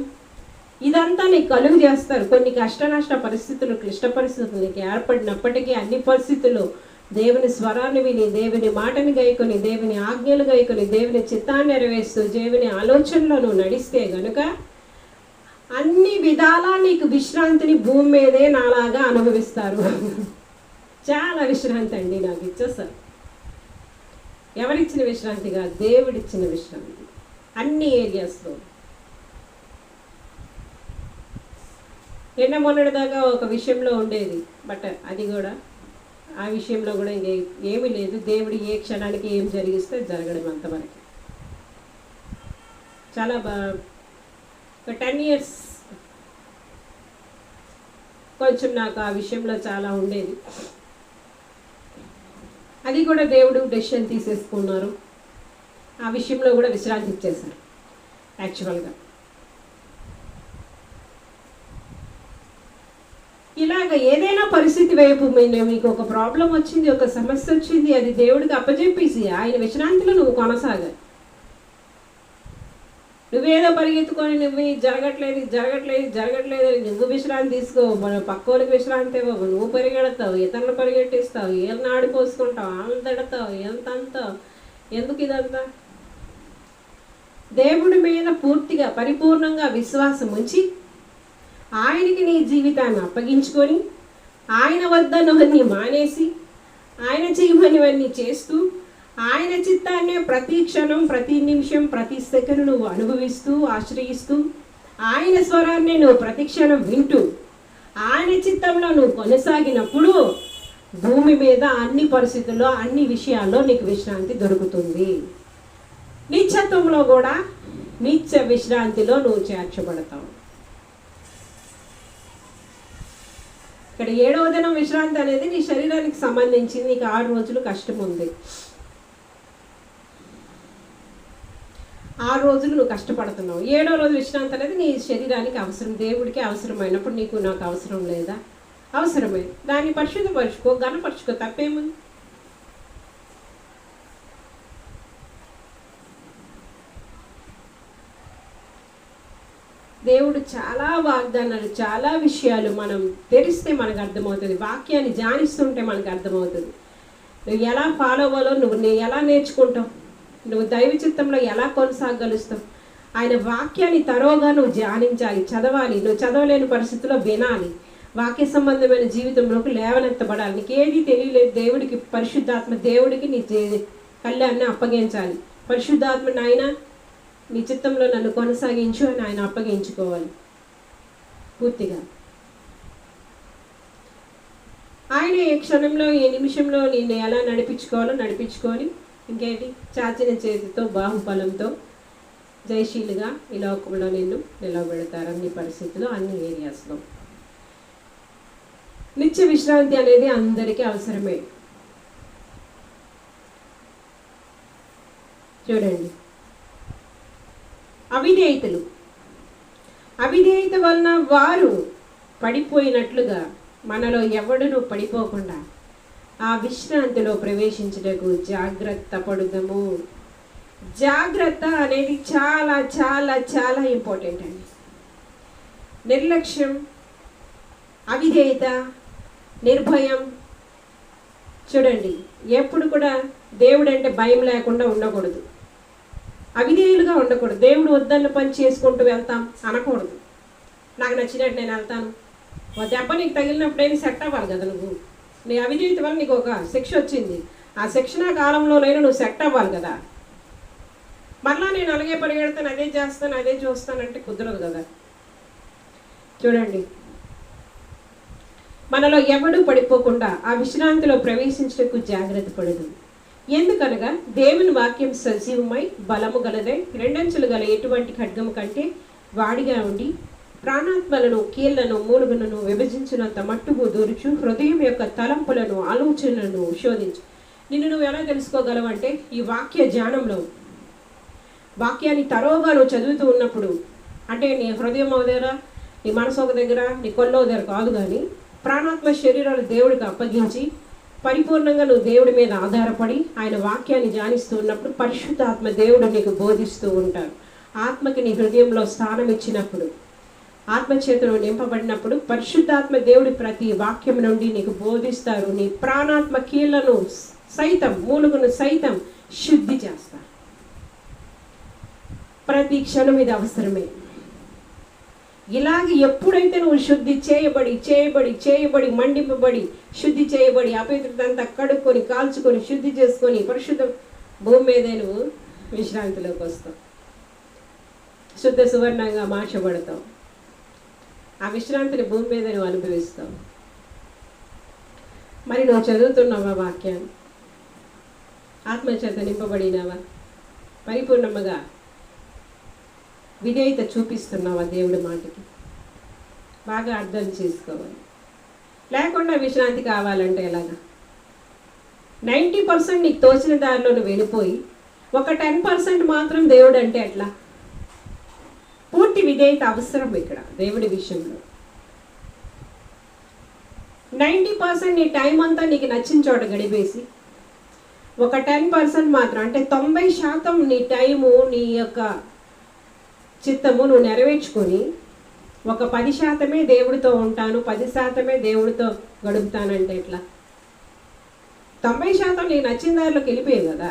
ఇదంతా నీకు కలుగు చేస్తారు. కొన్ని కష్ట నష్ట పరిస్థితులు, క్లిష్ట పరిస్థితులు నీకు ఏర్పడినప్పటికీ అన్ని పరిస్థితుల్లో దేవుని స్వరాన్ని విని, దేవుని మాటని గైకొని, దేవుని ఆజ్ఞలు గైకొని, దేవుని చిత్తాన్ని నెరవేరుస్తూ, దేవుని ఆలోచనలో నువ్వు నడిస్తే గనుక అన్ని విధాలా నీకు విశ్రాంతిని భూమి మీదే నాలాగా అనుభవిస్తారు. చాలా విశ్రాంతి అండి నాకు ఇచ్చేస్తారు. ఎవరిచ్చిన విశ్రాంతిగా? దేవుడిచ్చిన విశ్రాంతి అన్ని ఏరియాస్లో. నిన్న మొన్నటిదాకా ఒక విషయంలో ఉండేది, బట్ అది కూడా ఆ విషయంలో కూడా ఏమీ లేదు. దేవుడు ఏ క్షణానికి ఏం జరిగిస్తే జరగడం అంతవరకు. చాలా ఒక 10 years కొంచెం నాకు ఆ విషయంలో చాలా ఉండేది. అది కూడా దేవుడు డెసిషన్ తీసేసుకున్నారు. ఆ విషయంలో కూడా విశ్రాంతి ఇచ్చేశారు. యాక్చువల్గా ఇలాగ ఏదైనా పరిస్థితి వైపు మీకు ఒక ప్రాబ్లం వచ్చింది, ఒక సమస్య వచ్చింది, అది దేవుడికి అప్పచెప్పేసి ఆయన విశ్రాంతిలో నువ్వు కొనసాగాలి. నువ్వేదో పరిగెత్తుకొని నువ్వు జరగట్లేదు అని నువ్వు విశ్రాంతి తీసుకో, మన పక్కోళ్ళకి విశ్రాంతి ఇవ్వవు, నువ్వు పరిగెడతావు, ఇతరులు పరిగెట్టిస్తావు, ఏళ్ళని ఆడిపోసుకుంటావు, ఆళ్ళు తిడతావు, ఎంతంతా ఎందుకు ఇదంతా? దేవుడి మీద పూర్తిగా పరిపూర్ణంగా విశ్వాసం ఉంచి ఆయనకి నీ జీవితాన్ని అప్పగించుకొని ఆయన వద్దన్నవన్నీ మానేసి ఆయన చేయమనివన్నీ చేస్తూ ఆయన చిత్తాన్నే ప్రతి క్షణం, ప్రతి నిమిషం, ప్రతి సెకండ్ నువ్వు అనుభవిస్తూ ఆశ్రయిస్తూ ఆయన స్వరాన్ని నువ్వు ప్రతి క్షణం వింటూ ఆయన చిత్తంలో నువ్వు కొనసాగినప్పుడు భూమి మీద అన్ని పరిస్థితుల్లో అన్ని విషయాల్లో నీకు విశ్రాంతి దొరుకుతుంది. నిత్యత్వంలో కూడా నిత్య విశ్రాంతిలో నువ్వు చేర్చబడతావు. ఇక్కడ 7వ దినం విశ్రాంతి అనేది నీ శరీరానికి సంబంధించింది. నీకు 6 రోజులు కష్టం ఉంది. 6 రోజులు నువ్వు కష్టపడుతున్నావు. 7వ రోజు విశ్రాంతి అనేది నీ శరీరానికి అవసరం. దేవుడికి అవసరమైనప్పుడు నీకు నాకు అవసరం లేదా? అవసరమే. దాన్ని పరిశుద్ధపరుచుకో, ఘనపరుచుకో, తప్పేముంది? దేవుడు చాలా వాగ్దానాలు, చాలా విషయాలు మనం తెలిస్తే మనకు అర్థమవుతుంది. వాక్యాన్ని ధ్యానిస్తుంటే మనకు అర్థమవుతుంది. నువ్వు ఎలా ఫాలో అవ్వాలో నువ్వు ఎలా నేర్చుకుంటావు, నువ్వు దైవ చిత్తంలో ఎలా కొనసాగలుస్తావు. ఆయన వాక్యాన్ని తరోగా నువ్వు ధ్యానించాలి, చదవాలి. నువ్వు చదవలేని పరిస్థితుల్లో వినాలి. వాక్య సంబంధమైన జీవితంలోకి లేవనెత్తబడాలి. నీకేది తెలియలేదు. దేవుడికి, పరిశుద్ధాత్మ దేవుడికి నీ కళ్యాణ్ని అప్పగించాలి. పరిశుద్ధాత్మ నాయన నీ చిత్తంలో నన్ను కొనసాగించు అని ఆయన అప్పగించుకోవాలి పూర్తిగా. ఆయన ఈ క్షణంలో ఈ నిమిషంలో నిన్ను ఎలా నడిపించుకోవాలో నడిపించుకొని ఇంకేంటి చాచిన చేతితో బాహుబలంతో జయశీలుగా ఈ లోకంలో నిన్ను నిలబెడతారు. అన్ని పరిస్థితుల్లో, అన్ని ఏరియాస్లో. నిత్య విశ్రాంతి అనేది అందరికీ అవసరమే. చూడండి, అవిధేయత వలన వారు పడిపోయినట్లుగా మనలో ఎవడును పడిపోకుండా ఆ విశ్రాంతిలో ప్రవేశించుటకు జాగ్రత్త పడుదము. జాగ్రత్త అనేది చాలా చాలా చాలా ఇంపార్టెంట్ అండి. నిర్లక్ష్యం, అవిధేయత, నిర్భయం. చూడండి, ఎప్పుడు కూడా దేవుడు అంటే భయం లేకుండా ఉండకూడదు, అవిధేయులుగా ఉండకూడదు. దేవుడు వద్దన్న పని చేసుకుంటూ వెళ్తాం అనకూడదు. నాకు నచ్చినట్టు నేను వెళ్తాను. ఒక దెబ్బ నీకు తగిలినప్పుడైనా సెట్ అవ్వాలి కదా. నీ అవిధేయత వల్ల నీకు ఒక శిక్ష వచ్చింది. ఆ శిక్షణ కాలంలోనైనా నువ్వు సెట్ అవ్వాలి కదా. మళ్ళా నేను అలాగే పరిగెడతాను, అదే చేస్తాను, అదే చూస్తానంటే కుదరదు కదా. చూడండి, మనలో ఎవడు పడిపోకుండా ఆ విశ్రాంతిలో ప్రవేశించటకు జాగ్రత్త పడదు. ఎందుకనగా దేవుని వాక్యం సజీవమై బలము గలదై రెండంచులు గల ఎటువంటి ఖడ్గము కంటే వాడిగా ఉండి ప్రాణాత్మలను, కీళ్లను, మూలుగులను విభజించినంత మట్టుకు దూరుచు హృదయం యొక్క తలంపులను, ఆలోచనలను శోధించు. నిన్ను నువ్వు ఎలా తెలుసుకోగలవంటే ఈ వాక్య ధ్యానంలో. వాక్యాన్ని తరోగా నువ్వు చదువుతూ ఉన్నప్పుడు, అంటే నీ హృదయం ఒక దగ్గర, నీ మనసు ఒక దగ్గర, నీ కొల్లో దగ్గర కాదు, కానీ ప్రాణాత్మ శరీరాలు దేవుడికి అప్పగించి పరిపూర్ణంగా నువ్వు దేవుడి మీద ఆధారపడి ఆయన వాక్యాన్ని ధ్యానిస్తూ ఉన్నప్పుడు పరిశుద్ధాత్మ దేవుడు నీకు బోధిస్తూ ఉంటారు. ఆత్మకి నీ హృదయంలో స్థానం ఇచ్చినప్పుడు, ఆత్మచేతను నింపబడినప్పుడు పరిశుద్ధాత్మ దేవుడి ప్రతి వాక్యం నుండి నీకు బోధిస్తారు. నీ ప్రాణాత్మ కీళ్లను సైతం, మూలుగును సైతం శుద్ధి చేస్తారు. ప్రతి క్షణం ఇది అవసరమే. ఇలాగ ఎప్పుడైతే నువ్వు శుద్ధి చేయబడి మండింపబడి శుద్ధి చేయబడి అపవిత్రత అంతా కడుక్కొని కాల్చుకొని శుద్ధి చేసుకొని పరిశుద్ధ భూమి మీదే నువ్వు విశ్రాంతిలోకి వస్తావు, శుద్ధ సువర్ణంగా మార్చబడతావు. ఆ విశ్రాంతిని భూమి మీద నువ్వు అనుభవిస్తావు. మరి నువ్వు చదువుతున్నావా వాక్యాన్ని? ఆత్మచేత నింపబడినావా? పరిపూర్ణముగా విధేయత చూపిస్తున్నావా దేవుడి మాటకి? బాగా అర్థం చేసుకోవాలి. లేకుండా విశ్రాంతి కావాలంటే ఎలాగా? 90% నీకు తోచిన దారిలో నువ్వు వెళ్ళిపోయి ఒక 10% మాత్రం దేవుడు అంటే ఎట్లా? పూర్తి విధేయత అవసరం ఇక్కడ దేవుడి విషయంలో. 90% నీ టైం అంతా నీకు నచ్చిన చోట గడిపేసి ఒక 10% మాత్రం, అంటే 90% నీ టైము, నీ యొక్క చిత్తము నువ్వు నెరవేర్చుకొని ఒక 10% దేవుడితో ఉంటాను, 10% దేవుడితో గడుపుతానంటే ఎట్లా? 90% నీకు నచ్చిన దారిలోకి వెళ్ళిపోయావు కదా.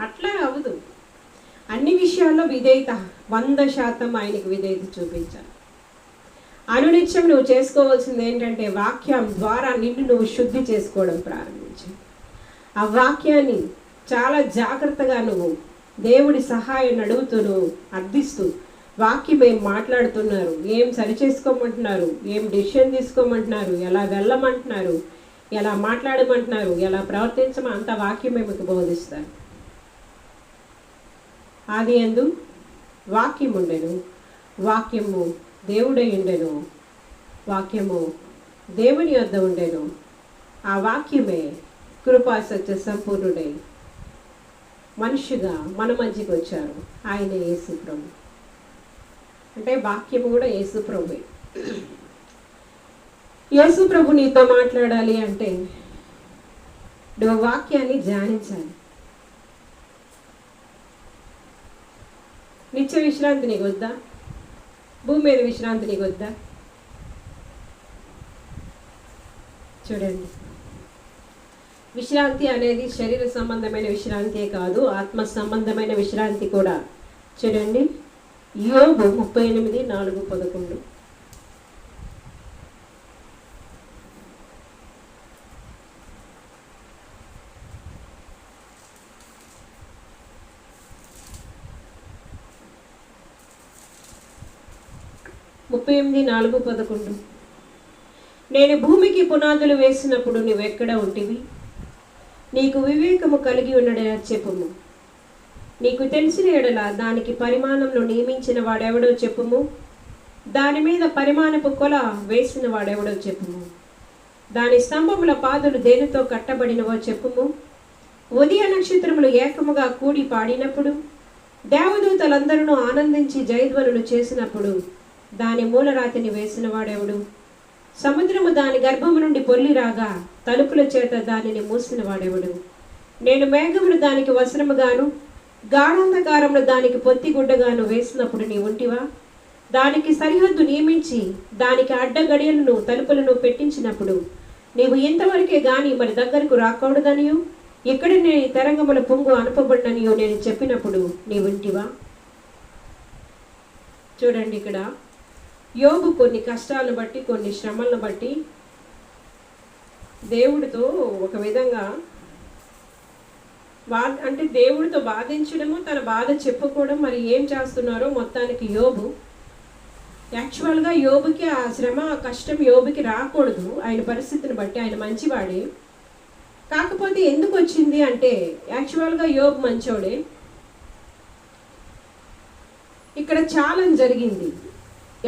అట్లా అవ్వదు. అన్ని విషయాల్లో విధేయత 100% ఆయనకు విధేయత చూపించాలి. అనునిత్యం నువ్వు చేసుకోవాల్సింది ఏంటంటే వాక్యం ద్వారా నిన్ను నువ్వు శుద్ధి చేసుకోవడం ప్రారంభించు. ఆ వాక్యాన్ని చాలా జాగ్రత్తగా నువ్వు దేవుడి సహాయం అడుగుతూ నువ్వు అర్థిస్తూ వాక్యం ఏం మాట్లాడుతున్నారు, ఏం సరి చేసుకోమంటున్నారు, ఏం డెసిషన్ తీసుకోమంటున్నారు, ఎలా వెళ్ళమంటున్నారు, ఎలా మాట్లాడమంటున్నారు, ఎలా ప్రవర్తించమో అంత వాక్యమే మీకు బోధిస్తారు. ఆది యందు వాక్యం ఉండెను, వాక్యము దేవుడై ఉండెను, వాక్యము దేవుని వద్ద ఉండెను, ఆ వాక్యమే కృపా సత్య సంపూర్ణుడై మనిషిగా మన మధ్యకి వచ్చారు. ఆయన యేసు ప్రభు. అంటే వాక్యము కూడా యేసు ప్రభువే. యేసు ప్రభు నీతో మాట్లాడాలి అంటే నువ్వు వాక్యాన్ని ధ్యానించాలి. నిత్య విశ్రాంతి నీకు వద్దా? భూమి మీద విశ్రాంతి నీకు వద్దా? చూడండి, విశ్రాంతి అనేది శరీర సంబంధమైన విశ్రాంతే కాదు, ఆత్మ సంబంధమైన విశ్రాంతి కూడా. చూడండి, యోబు 38:4-11. 38:4-11. నేను భూమికి పునాదులు వేసినప్పుడు నువ్వెక్కడ ఉంటివి? నీకు వివేకము కలిగి ఉండడని చెప్పుము. నీకు తెలిసిన ఎడల దానికి పరిమాణంలో నియమించిన వాడెవడో చెప్పుము. దాని మీద పరిమాణపు కొల వేసిన వాడెవడో చెప్పుము. దాని స్తంభముల పాదులు దేనితో కట్టబడినవో చెప్పుము. ఉదయ నక్షత్రములు ఏకముగా కూడి పాడినప్పుడు, దేవదూతలందరూ ఆనందించి జయధ్వనులు చేసినప్పుడు దాని మూలరాతిని వేసిన వాడెవడు? సముద్రము దాని గర్భము నుండి పొల్లి రాగా తలుపుల చేత దానిని మూసిన వాడెవడు? నేను మేఘమును దానికి వస్త్రముగాను గాఢాంధకారమును దానికి పొత్తిగుడ్డగాను వేసినప్పుడు నీ ఉంటివా? దానికి సరిహద్దు నియమించి దానికి అడ్డగడియలను తలుపులను పెట్టించినప్పుడు నీవు ఇంతవరకే గాని మరి దగ్గరకు రాకూడదనియు, ఇక్కడ నేను తరంగముల పొంగు అనుపబడిననియో నేను చెప్పినప్పుడు నీ ఉంటివా? చూడండి, ఇక్కడ యోబు కొన్ని కష్టాలను బట్టి, కొన్ని శ్రమలను బట్టి దేవుడితో ఒక విధంగా అంటే దేవుడితో బాధించడము, తన బాధ చెప్పుకోవడం, మరి ఏం చేస్తున్నారో మొత్తానికి యోబు యాక్చువల్గా యోబుకి ఆ శ్రమ, ఆ కష్టం యోబుకి రాకూడదు. ఆయన పరిస్థితిని బట్టి ఆయన మంచివాడే. కాకపోతే ఎందుకు వచ్చింది అంటే యాక్చువల్గా యోబు మంచోడే. ఇక్కడ ఛాలెంజ్ జరిగింది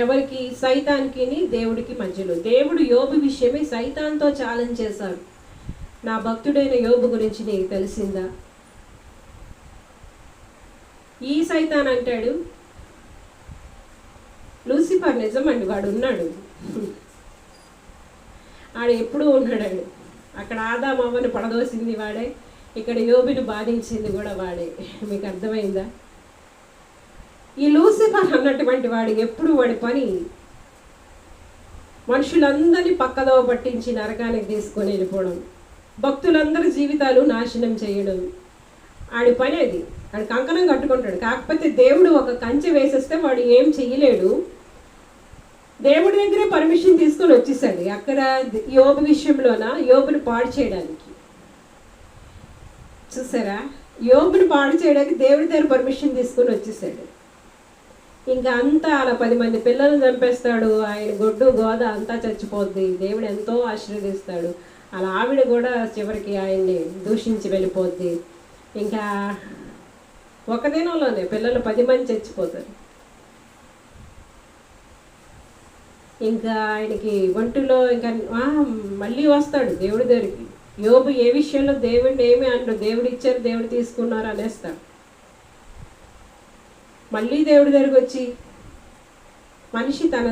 ఎవరికి? సైతానికి దేవుడికి మధ్యలో. దేవుడు యోబు విషయమే సైతాన్తో ఛాలెంజ్ చేశారు. నా భక్తుడైన యోబు గురించి నీకు తెలిసిందా? ఈ సైతాన్ అంటాడు, లూసిఫర్ నిజమండి, వాడు ఉన్నాడు, ఆడు ఎప్పుడూ ఉన్నాడు. అక్కడ ఆదాము అవ్వను పడదోసింది వాడే, ఇక్కడ యోబుని బాధించింది కూడా వాడే. మీకు అర్థమైందా? ఈ లూసిఫర్ అన్నటువంటి వాడు ఎప్పుడు వాడి పని మనుషులందరినీ పక్కదోవ పట్టించి నరకానికి తీసుకొని వెళ్ళిపోవడం, భక్తులందరి జీవితాలు నాశనం చేయడం. ఆడి పని అది. ఆడు కంకణం కట్టుకుంటాడు. కాకపోతే దేవుడు ఒక కంచె వేసేస్తే వాడు ఏం చెయ్యలేడు. దేవుడి దగ్గరే పర్మిషన్ తీసుకొని వచ్చేసాడు. అక్కడ యోబు విషయంలోన యోబుని పాడు చేయడానికి. చూసారా, యోబుని పాడు చేయడానికి దేవుడి దగ్గర పర్మిషన్ తీసుకొని వచ్చేసాడు. ఇంకా అంతా అలా 10 మంది పిల్లల్ని చంపేస్తాడు. ఆయన గొడ్డు గోద అంతా చచ్చిపోద్ది. దేవుడు ఎంతో ఆశీర్వదిస్తాడు. అలా ఆవిడ కూడా చివరికి ఆయన్ని దూషించి వెళ్ళిపోద్ది. ఇంకా ఒక దినంలోనే పిల్లలు 10 మంది చచ్చిపోతారు. ఇంకా ఆయనకి ఒంటిలో ఇంకా మళ్ళీ వస్తాడు దేవుడి దగ్గరికి. యోబు ఏ విషయంలో దేవుడిని ఏమి అంటారు, దేవుడు ఇచ్చారు, దేవుడు తీసుకున్నారు అనేస్తాడు. మళ్ళీ దేవుడి దగ్గరికి వచ్చి మనిషి తన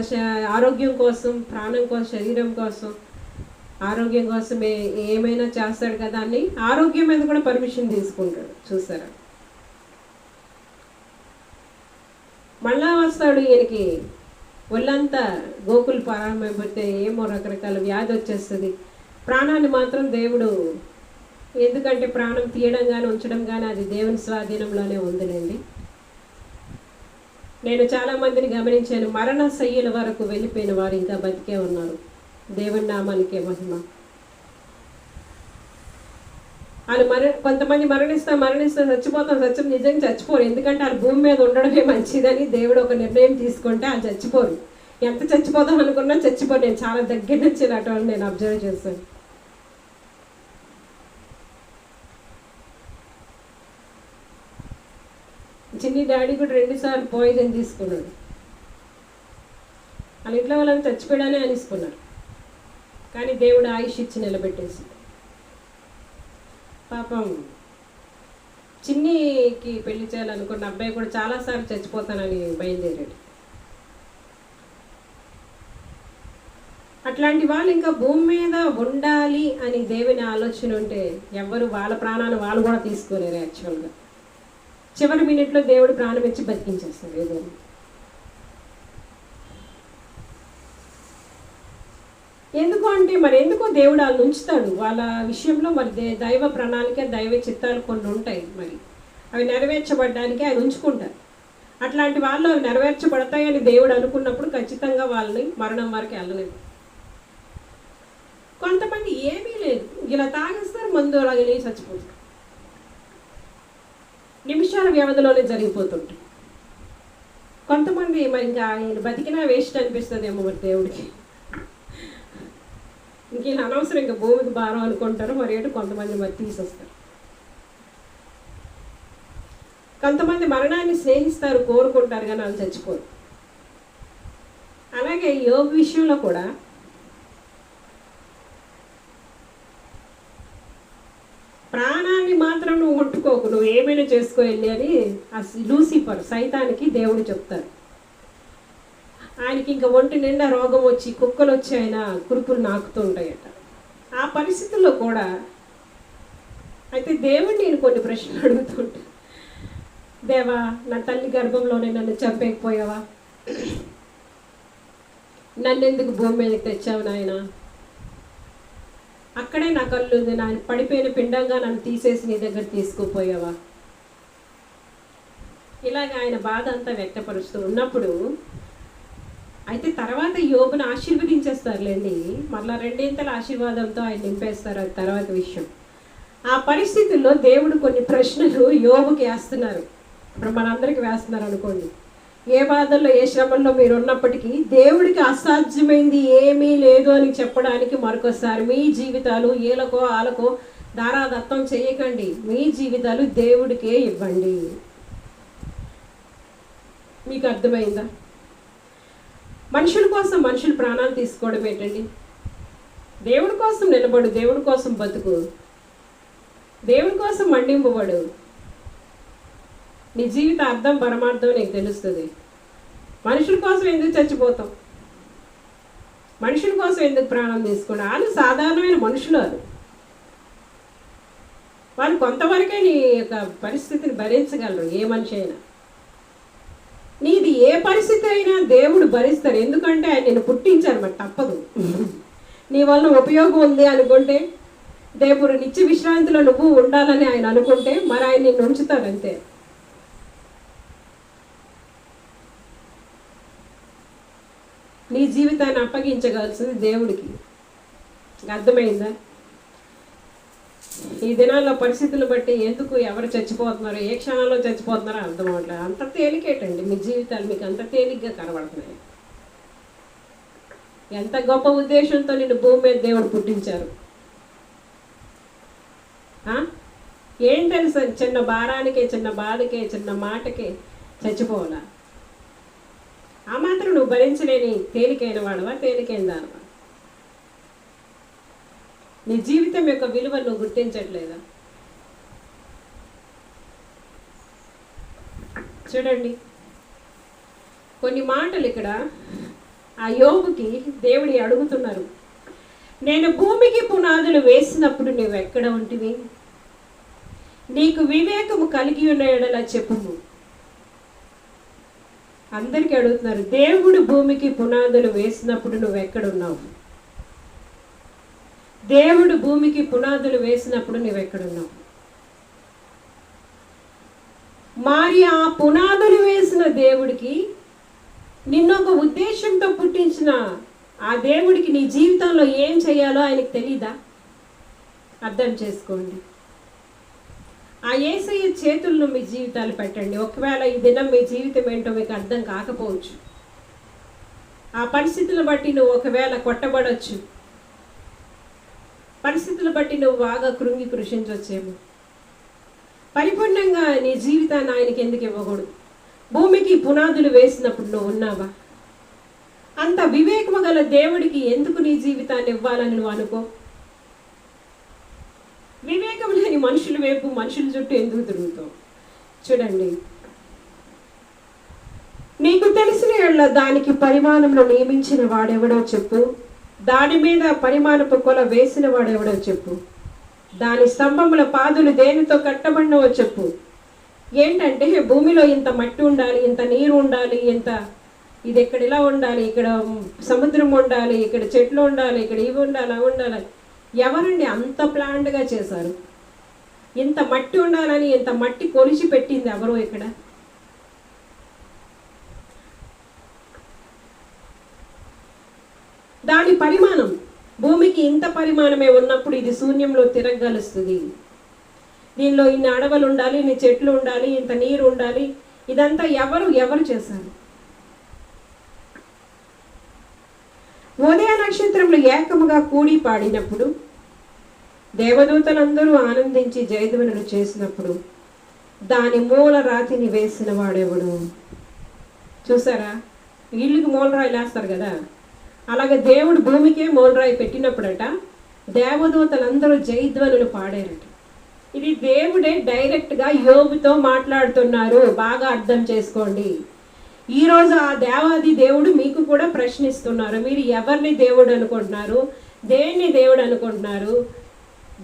ఆరోగ్యం కోసం, ప్రాణం కోసం, శరీరం కోసం, ఆరోగ్యం కోసం ఏమైనా చేస్తాడు కదా అని ఆరోగ్యం మీద కూడా పర్మిషన్ తీసుకుంటాడు. చూసారా, మళ్ళా వస్తాడు. ఈయనకి ఒళ్ళంతా గోకులు ప్రారంభమైపోతే ఏమో రకరకాల వ్యాధి వచ్చేస్తుంది. ప్రాణాన్ని మాత్రం దేవుడు, ఎందుకంటే ప్రాణం తీయడం కానీ ఉంచడం కానీ అది దేవుని స్వాధీనంలోనే ఉందిలేండి. నేను చాలామందిని గమనించాను, మరణ శయ్యల వరకు వెళ్ళిపోయిన వారు ఇంకా బతికే ఉన్నారు. దేవుని నామానికే మహిమ. వాళ్ళు కొంతమంది మరణిస్తా చచ్చిపోతాం. సత్యం నిజంగా చచ్చిపోరు. ఎందుకంటే వాళ్ళు భూమి మీద ఉండడమే మంచిదని దేవుడు ఒక నిర్ణయం తీసుకుంటే వాళ్ళు చచ్చిపోరు. ఎంత చచ్చిపోతాం అనుకున్నా చచ్చిపోరు. నేను చాలా దగ్గర నుంచి ఇలాంటి వాళ్ళు నేను అబ్జర్వ్ చేశాను. చిన్ని డాడీ కూడా 2 సార్లు పాయిజన్ తీసుకున్నాడు. వాళ్ళ ఇంట్లో వాళ్ళని చచ్చిపోయాడని అనేసుకున్నారు. కానీ దేవుడు ఆయుష్ ఇచ్చి నిలబెట్టేసి, పాపం చిన్నికి పెళ్లి చేయాలనుకున్న అబ్బాయి కూడా చాలాసార్లు చచ్చిపోతానని బయలుదేరాడు. అట్లాంటి వాళ్ళు ఇంకా భూమి మీద ఉండాలి అని దేవుని ఆలోచన ఉంటే ఎవరు వాళ్ళ ప్రాణాన్ని వాళ్ళు కూడా తీసుకోలేరు. యాక్చువల్గా చివరి మినిట్లో దేవుడు ప్రాణం ఇచ్చి బతికించేస్తాడు ఏదైనా. ఎందుకు అంటే మరి ఎందుకో దేవుడు వాళ్ళని ఉంచుతాడు. వాళ్ళ విషయంలో మరి దైవ ప్రణాళిక, దైవ చిత్తాలు కొన్ని ఉంటాయి. మరి అవి నెరవేర్చబడడానికి ఆయన ఉంచుకుంటారు. అట్లాంటి వాళ్ళు అవి నెరవేర్చబడతాయని దేవుడు అనుకున్నప్పుడు ఖచ్చితంగా వాళ్ళని మరణం వరకు వెళ్ళలేదు. కొంతమంది ఏమీ లేదు, ఇలా తాగేస్తారు, మందు అలాగే చచ్చిపోతారు. నిమిషాల వ్యవధిలోనే జరిగిపోతుంటాయి. కొంతమంది మరి ఇంకా ఆయన బతికినా వేస్ట్ అనిపిస్తుందేమో మరి దేవుడికి, ఇంక ఈయన అనవసరం ఇంకా భూమికి భారం అనుకుంటారు, మరి ఏంటో కొంతమంది మరి తీసేస్తారు. కొంతమంది మరణాన్ని స్నేహిస్తారు, కోరుకుంటారు, కానీ వాళ్ళు చచ్చిపోరు. అలాగే యోబు విషయంలో కూడా ప్రాణాన్ని మాత్రం నువ్వు ముట్టుకోకు, నువ్వు ఏమైనా చేసుకో వెళ్ళి అని ఆ లూసిఫర్ సైతానికి దేవుడు చెప్తారు. ఆయనకి ఇంకా ఒంటి నిండా రోగం వచ్చి కుక్కలు వచ్చి ఆయన కురుపులు నాకుతూ ఉంటాయట. ఆ పరిస్థితుల్లో కూడా అయితే దేవుడు నేను కొన్ని ప్రశ్నలు అడుగుతుంటా. దేవా, నా తల్లి గర్భంలోనే నన్ను చంపేకపోయావా? నన్ను ఎందుకు భూమి మీదకి తెచ్చావు నాయన? అక్కడే నా కళ్ళు నాయన పడిపోయిన పిండంగా నన్ను తీసేసి నీ దగ్గర తీసుకుపోయావా? ఇలాగ ఆయన బాధ అంతా వ్యక్తపరుస్తూ ఉన్నప్పుడు అయితే తర్వాత యోబును ఆశీర్వదించేస్తారులేండి, మరలా రెండింతల ఆశీర్వాదంతో ఆయన నింపేస్తారు, అది తర్వాత విషయం. ఆ పరిస్థితుల్లో దేవుడు కొన్ని ప్రశ్నలు యోబుకి వేస్తున్నారు, ఇప్పుడు మనందరికీ వేస్తున్నారు అనుకోండి. ఏ బాధల్లో ఏ శ్రమంలో మీరు ఉన్నప్పటికీ దేవుడికి అసాధ్యమైంది ఏమీ లేదు అని చెప్పడానికి మరొకసారి మీ జీవితాలు ఏలకో ఆలకో దారాదత్తం చేయకండి, మీ జీవితాలు దేవుడికే ఇవ్వండి. మీకు అర్థమైందా? మనుషుల కోసం మనుషులు ప్రాణాలు తీసుకోవడం ఏంటండి? దేవుడి కోసం నిలబడు, దేవుడి కోసం బతుకు, దేవుడి కోసం మండింపబడు. నీ జీవిత అర్థం పరమార్థం నీకు తెలుస్తుంది. మనుషుల కోసం ఎందుకు చచ్చిపోతాం? మనుషుల కోసం ఎందుకు ప్రాణం తీసుకోండి? వాళ్ళు సాధారణమైన మనుషులు, వాళ్ళు కొంతవరకే నీ యొక్క పరిస్థితిని భరించగలరు. ఏ మనిషి అయినా నీది ఏ పరిస్థితి అయినా దేవుడు భరిస్తారు, ఎందుకంటే ఆయన నిన్ను పుట్టించారు, మరి తప్పదు. నీ వల్ల ఉపయోగం ఉంది అనుకుంటే, దేవుడు నిత్య విశ్రాంతిలో నువ్వు ఉండాలని ఆయన అనుకుంటే మరి ఆయన నిన్ను ఉంచుతాడు అంతే. నీ జీవితాన్ని అప్పగించగలసింది దేవుడికి. అర్థమైందా? ఈ దినాల్లో పరిస్థితులు బట్టి ఎందుకు ఎవరు చచ్చిపోతున్నారో, ఏ క్షణాల్లో చచ్చిపోతున్నారో అర్థం అవ్వట్లేదు. అంత తేలికేటండి మీ జీవితాలు, మీకు అంత తేలిగ్గా కనబడుతున్నాయి. ఎంత గొప్ప ఉద్దేశంతో నిన్ను భూమి మీద దేవుడు పుట్టించారు. ఏం తెలుసు? చిన్న భారానికే, చిన్న బాధకే, చిన్న మాటకే చచ్చిపోవాలా? ఆ మాత్రం నువ్వు భరించలేని తేలికైన వాడవా, తేలికైన దానవా? నీ జీవితం యొక్క విలువ నువ్వు గుర్తించట్లేదా? చూడండి, కొన్ని మాటలు ఇక్కడ ఆ యోబుకి దేవుడి అడుగుతున్నారు. నేను భూమికి పునాదులు వేసినప్పుడు నువ్వు ఎక్కడ ఉంటివి? నీకు వివేకము కలిగి ఉన్న ఎడల చెప్పుము. అందరికీ అడుగుతున్నారు, దేవుడు భూమికి పునాదులు వేసినప్పుడు నువ్వు ఎక్కడున్నావు? దేవుడు భూమికి పునాదులు వేసినప్పుడు నువ్వెక్కడున్నావు? మరి ఆ పునాదులు వేసిన దేవుడికి, నిన్నొక ఉద్దేశంతో పుట్టించిన ఆ దేవుడికి నీ జీవితంలో ఏం చేయాలో ఆయనకు తెలీదా? అర్థం చేసుకోండి. ఆ యేసయ్య చేతుల్లో మీ జీవితాలు పెట్టండి. ఒకవేళ ఈ దినం మీ జీవితం ఏంటో మీకు అర్థం కాకపోవచ్చు. ఆ పరిస్థితులను బట్టి నువ్వు ఒకవేళ కొట్టబడవచ్చు, పరిస్థితులు బట్టి నువ్వు బాగా కృంగి కృషించవచ్చేమో. పరిపూర్ణంగా నీ జీవితాన్ని ఆయనకి ఎందుకు ఇవ్వకూడదు? భూమికి పునాదులు వేసినప్పుడు నువ్వు ఉన్నావా? అంత వివేకము గల దేవుడికి ఎందుకు నీ జీవితాన్ని ఇవ్వాలని నువ్వు అనుకో? వివేకం లేని మనుషుల వైపు, మనుషుల చుట్టూ ఎందుకు తిరుగుతావు? చూడండి, నీకు తెలిసిన ఎడల దానికి పరిమాణంలో నియమించిన వాడెవడో చెప్పు. దాని మీద పరిమాణపు కొల వేసిన వాడెవడో చెప్పు. దాని స్తంభముల పాదులు దేనితో కట్టబడినవో చెప్పు. ఏంటంటే భూమిలో ఇంత మట్టి ఉండాలి, ఇంత నీరు ఉండాలి, ఇంత ఇది ఇక్కడ ఇలా ఉండాలి, ఇక్కడ సముద్రం ఉండాలి, ఇక్కడ చెట్లు ఉండాలి, ఇక్కడ ఇవి ఉండాలి, అవి ఉండాలి. ఎవరండి అంత ప్లాన్డ్గా చేశారు? ఇంత మట్టి ఉండాలని ఇంత మట్టి కొలిచి పెట్టింది ఎవరో? ఇక్కడ దాని పరిమాణం, భూమికి ఇంత పరిమాణమే ఉన్నప్పుడు ఇది శూన్యంలో తిరగలుస్తుంది. దీనిలో ఇన్ని అడవులు ఉండాలి, ఇన్ని చెట్లు ఉండాలి, ఇంత నీరు ఉండాలి. ఇదంతా ఎవరు చేశారు? ఉదయ నక్షత్రములు ఏకముగా కూడి పాడినప్పుడు, దేవదూతలందరూ ఆనందించి జయధ్వనులు చేసినప్పుడు దాని మూల రాతిని వేసిన వాడెవడు? చూసారా, ఇళ్ళకి మూలరాయి వేస్తారు కదా, అలాగే దేవుడు భూమికే మూలరాయి పెట్టినప్పుడట దేవదూతలందరూ జయధ్వనులు పాడారట. ఇది దేవుడే డైరెక్ట్గా యోబుతో మాట్లాడుతున్నారు. బాగా అర్థం చేసుకోండి. ఈరోజు ఆ దేవాది దేవుడు మీకు కూడా ప్రశ్నిస్తున్నారు. మీరు ఎవరిని దేవుడు అనుకుంటున్నారు? దేన్ని దేవుడు అనుకుంటున్నారు?